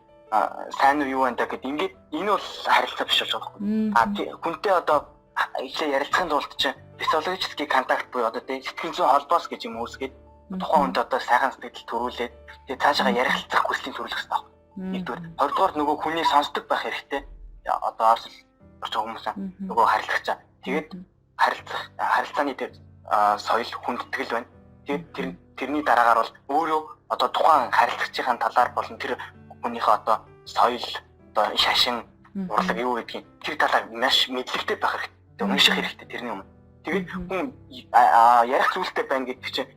сайн уу юу байна да гэдэг ингээд энэ бол харилцаа биш болж байгаа байхгүй. Хүнтэй одоо ихлэ ярилцахын тулд ч психологический контакт буюу одоо сэтгэл зүйн холбоос гэж юм үүсгээд тухайн хүнд одоо сайхан сэтгэл төрүүлээд тэгээд цаашаа ярилцах хүслийн төрүүлэх хэрэгтэй байна. Нэгдүгээр, хоёрдугаар нөгөө хүний сонсдог байх хэрэгтэй. Одоо орж хүмүүс нөгөө харилцагчаа. Тэгээд харилцааны дээр соёл хүндэтгэл байна. Тэгээд тэрний дараагаар бол өөрөө одоо тухайн харилцагчийн талаар болон тэр хүнийхээ одоо соёл, одоо шашин, урлаг юу гэдгийг тэр талаар маш мэдлэгтэй байх хэрэгтэй. Унших хэрэгтэй тэрний өмнө. Тэгээд хүн ярих зүйлтэй байна гэдэг чинь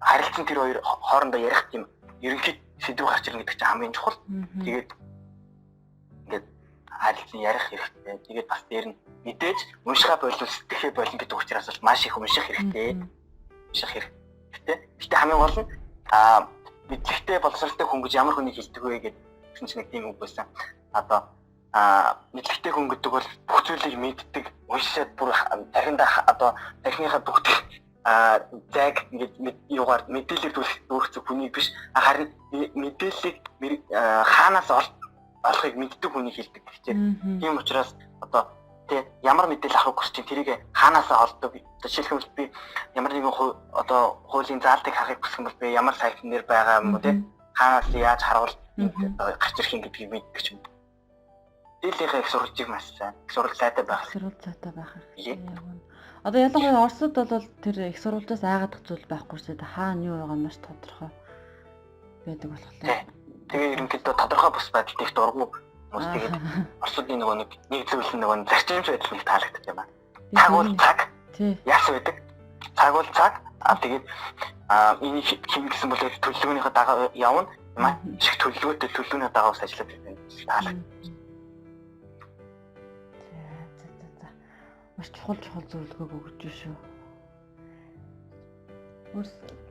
харилцан тэр хоёр хоорондоо ярих тийм ерөнхий сэдв гарч ирнэ гэдэг чинь хамгийн чухал. Тэгээд ингээд харилцан ярих хэрэгтэй. Тэгээд бас дээр нь мэдээж уншихаа болон сэтгэхээ болон гэдэг учраас бол маш их унших хэрэгтэй. Унших хэрэгтэй. Гэтэ хамгийн гол нь мэдлэгтэй боловсралтай хүн гэж ямар хүнийг хэлдэг вэ гэдэг чинь нэг тийм үг байсан. Одоо мэдлэгтэй хүн гэдэг бол бүх зүйлийг мэддэг, уншаад бүр тархиндаа одоо тархиныхаа бүх зайг ингээд юугаар мэдээлэл дүүрэх хүний биш. Харин мэдээллийг хаанаас олохыг мэддэг хүний хэлдэг гэхчээ. Тийм учраас одоо тий ямар мэдээлэл авах гэж чинь тэрийг хаанаасаа олдог. Жишээлбэл би ямар нэгэн одоо хуулийн заалтыг харахыг хүсэх юм бол би ямар сайт нэр байгаа юм уу тий хаанаас яаж харуул гарч ирэх юм гэдгийг мэддэг ч юм. Дийлийнхээ их сурвалжийг маш сайн. Их сурвалжаатай байх. Сурвалжаатай байх хэрэгтэй. Одоо ялангуяа Оросд бол тэр их сурвалжаас айгаадах зүйл байхгүй шүү дээ. Хаана юу байгаа маш тодорхой байдаг болохоор. Тэгээ ерөнхийдөө тодорхой бус байдалд их дургу хүмүүс тэгээд Оросдын нөгөө нэг зүйл нөгөө зарчимч байдал нэг таалагддаг юм байна. Цаг бол цаг. Яс байдаг. Цаг бол цаг. Тэгээд энэ хин гэсэн бол төлөвлөгөөнийхөө дагуу явна. Маш их төлөвлөгөөтэй төлөвлөгөөний дагуус ажиллаж байна. Таалагддаг. Маш чухал зөвлөгөөг өгч шүү.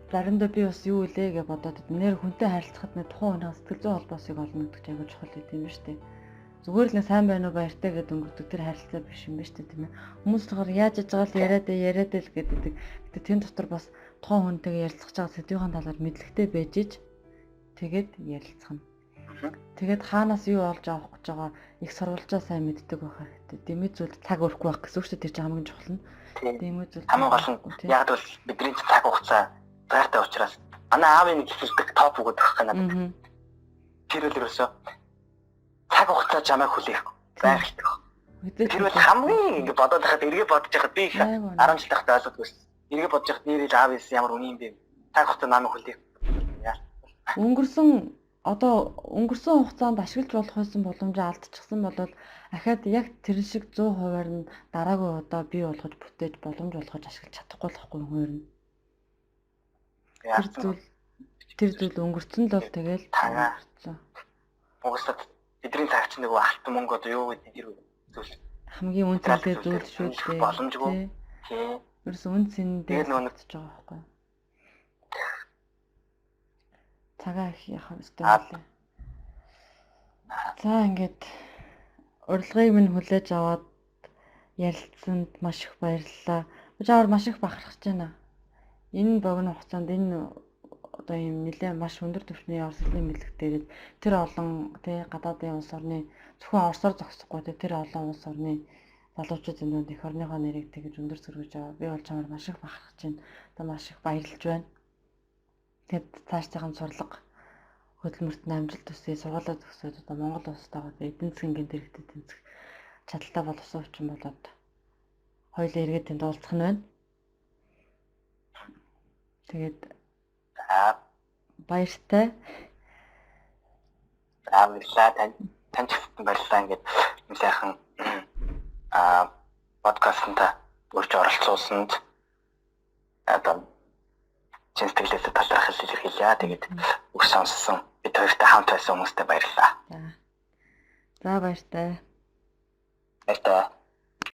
Заримдаа би бас юу илээ гэж бодоод нэр хүнтэй харилцахад нэг тухайн хүний сэтгэл зүйн холбоосыг олно гэдэг чинь аягүй чухал юм байна шүү дээ. Зүгээр л сайн байна уу баяртай гэдэг өнгөрдөг тэр харилцаа биш юм байна шүү дээ тийм ээ. Хүмүүс болохоор яаж яж байгаа л яриад л гэдэг. Гэтэ тэн дотор бас тухайн хүнтэйгээ ярилцах байгаа сэдвийн талаар мэдлэгтэй байж иж тэгээд ярилцах нь. Тэгээд хаанаас юу олж авах гэж байгаа их сурвалжаа сайн мэддэг байх хэрэгтэй. Дэмий зүйл цаг өрөхгүй байх гэсэн үг шүү дээ. Тэр чинь хамгийн чухал нь. Дэмий зүйл хамгийн гол нь яг бол бидний цаг хугацаа гайхалтай учраас манай аавын нэг хэлдэг топ өгöd байх надад. Тэр үл ерөөсөө цаг хугацаа чамайг хүлээх гайхалтай. Тэр бол хамгийн ингэ бодоод байхад эргээ бодож байхад би 10 жил тахт ойлгодгүй шүү. Эргээ бодож байхад нэрэл аав ийс ямар үний юм бэ? Цаг хугацаа намайг хүлээх. Өнгөрсөн хугацаанд ашиглаж болох байсан боломжоо алдчихсан бол ахаад яг тэр шиг 100%-аар нь дараагийн удаа бий болгож бүтээж боломж олгож ашиглаж чадахгүй болохгүй хоёр нь. Тэр зүйл өнгөрцөн л бол тэгэл өнгөрцөн. Угсаад бидний цагч нэг алтан мөнгө одоо юу гэдэг тэр зүйл хамгийн үнэтэй зүйл шүү дээ. Боломжгүй. Тий. Ерөөс үн цэндээ нэгдэж байгаа байхгүй. Цагаа их яхах ёстой байлаа. За ингээд урилгыг минь хүлээж аваад ярилцсанд маш их баярлалаа. Жаар маш их бахархаж байна. Энэ богино хугацаанд энэ одоо юм нэлээд маш өндөр түвшний Орос хэлний мэдлэг дээрээ тэр олон тий гадаадын улс орны зөвхөн Оросоор зогсохгүй тий тэр олон улс орны залуучуудын дунд эх орныхоо нэрийг тэгж өндөр сөргөж байгаа. Би бол чамаар маш их бахархаж байна. Одоо маш их баярлж байна. Тэгэд цаашдын сурлага хөдөлмөрт амжилт төсөө сургуулаа төгсөөд одоо Монгол улстайгаа эдийн засгийн гэнт хэрэгтэй тэнцэх чадaltaй боловсон хүчин болоод хоёулаа эргээд тэнд уулзах нь байна. Тэгээд баяртай. Баярлалаа танд баярлалаа ингээд энэ сайхан подкастт үрж оролцуулсанд одоо чинтгэлээс талархал илэрхийлье. Тэгээд бүх сонссон бид хоёртай хамт байсан хүмүүстээ баярлалаа. За баяртай. Баяртай.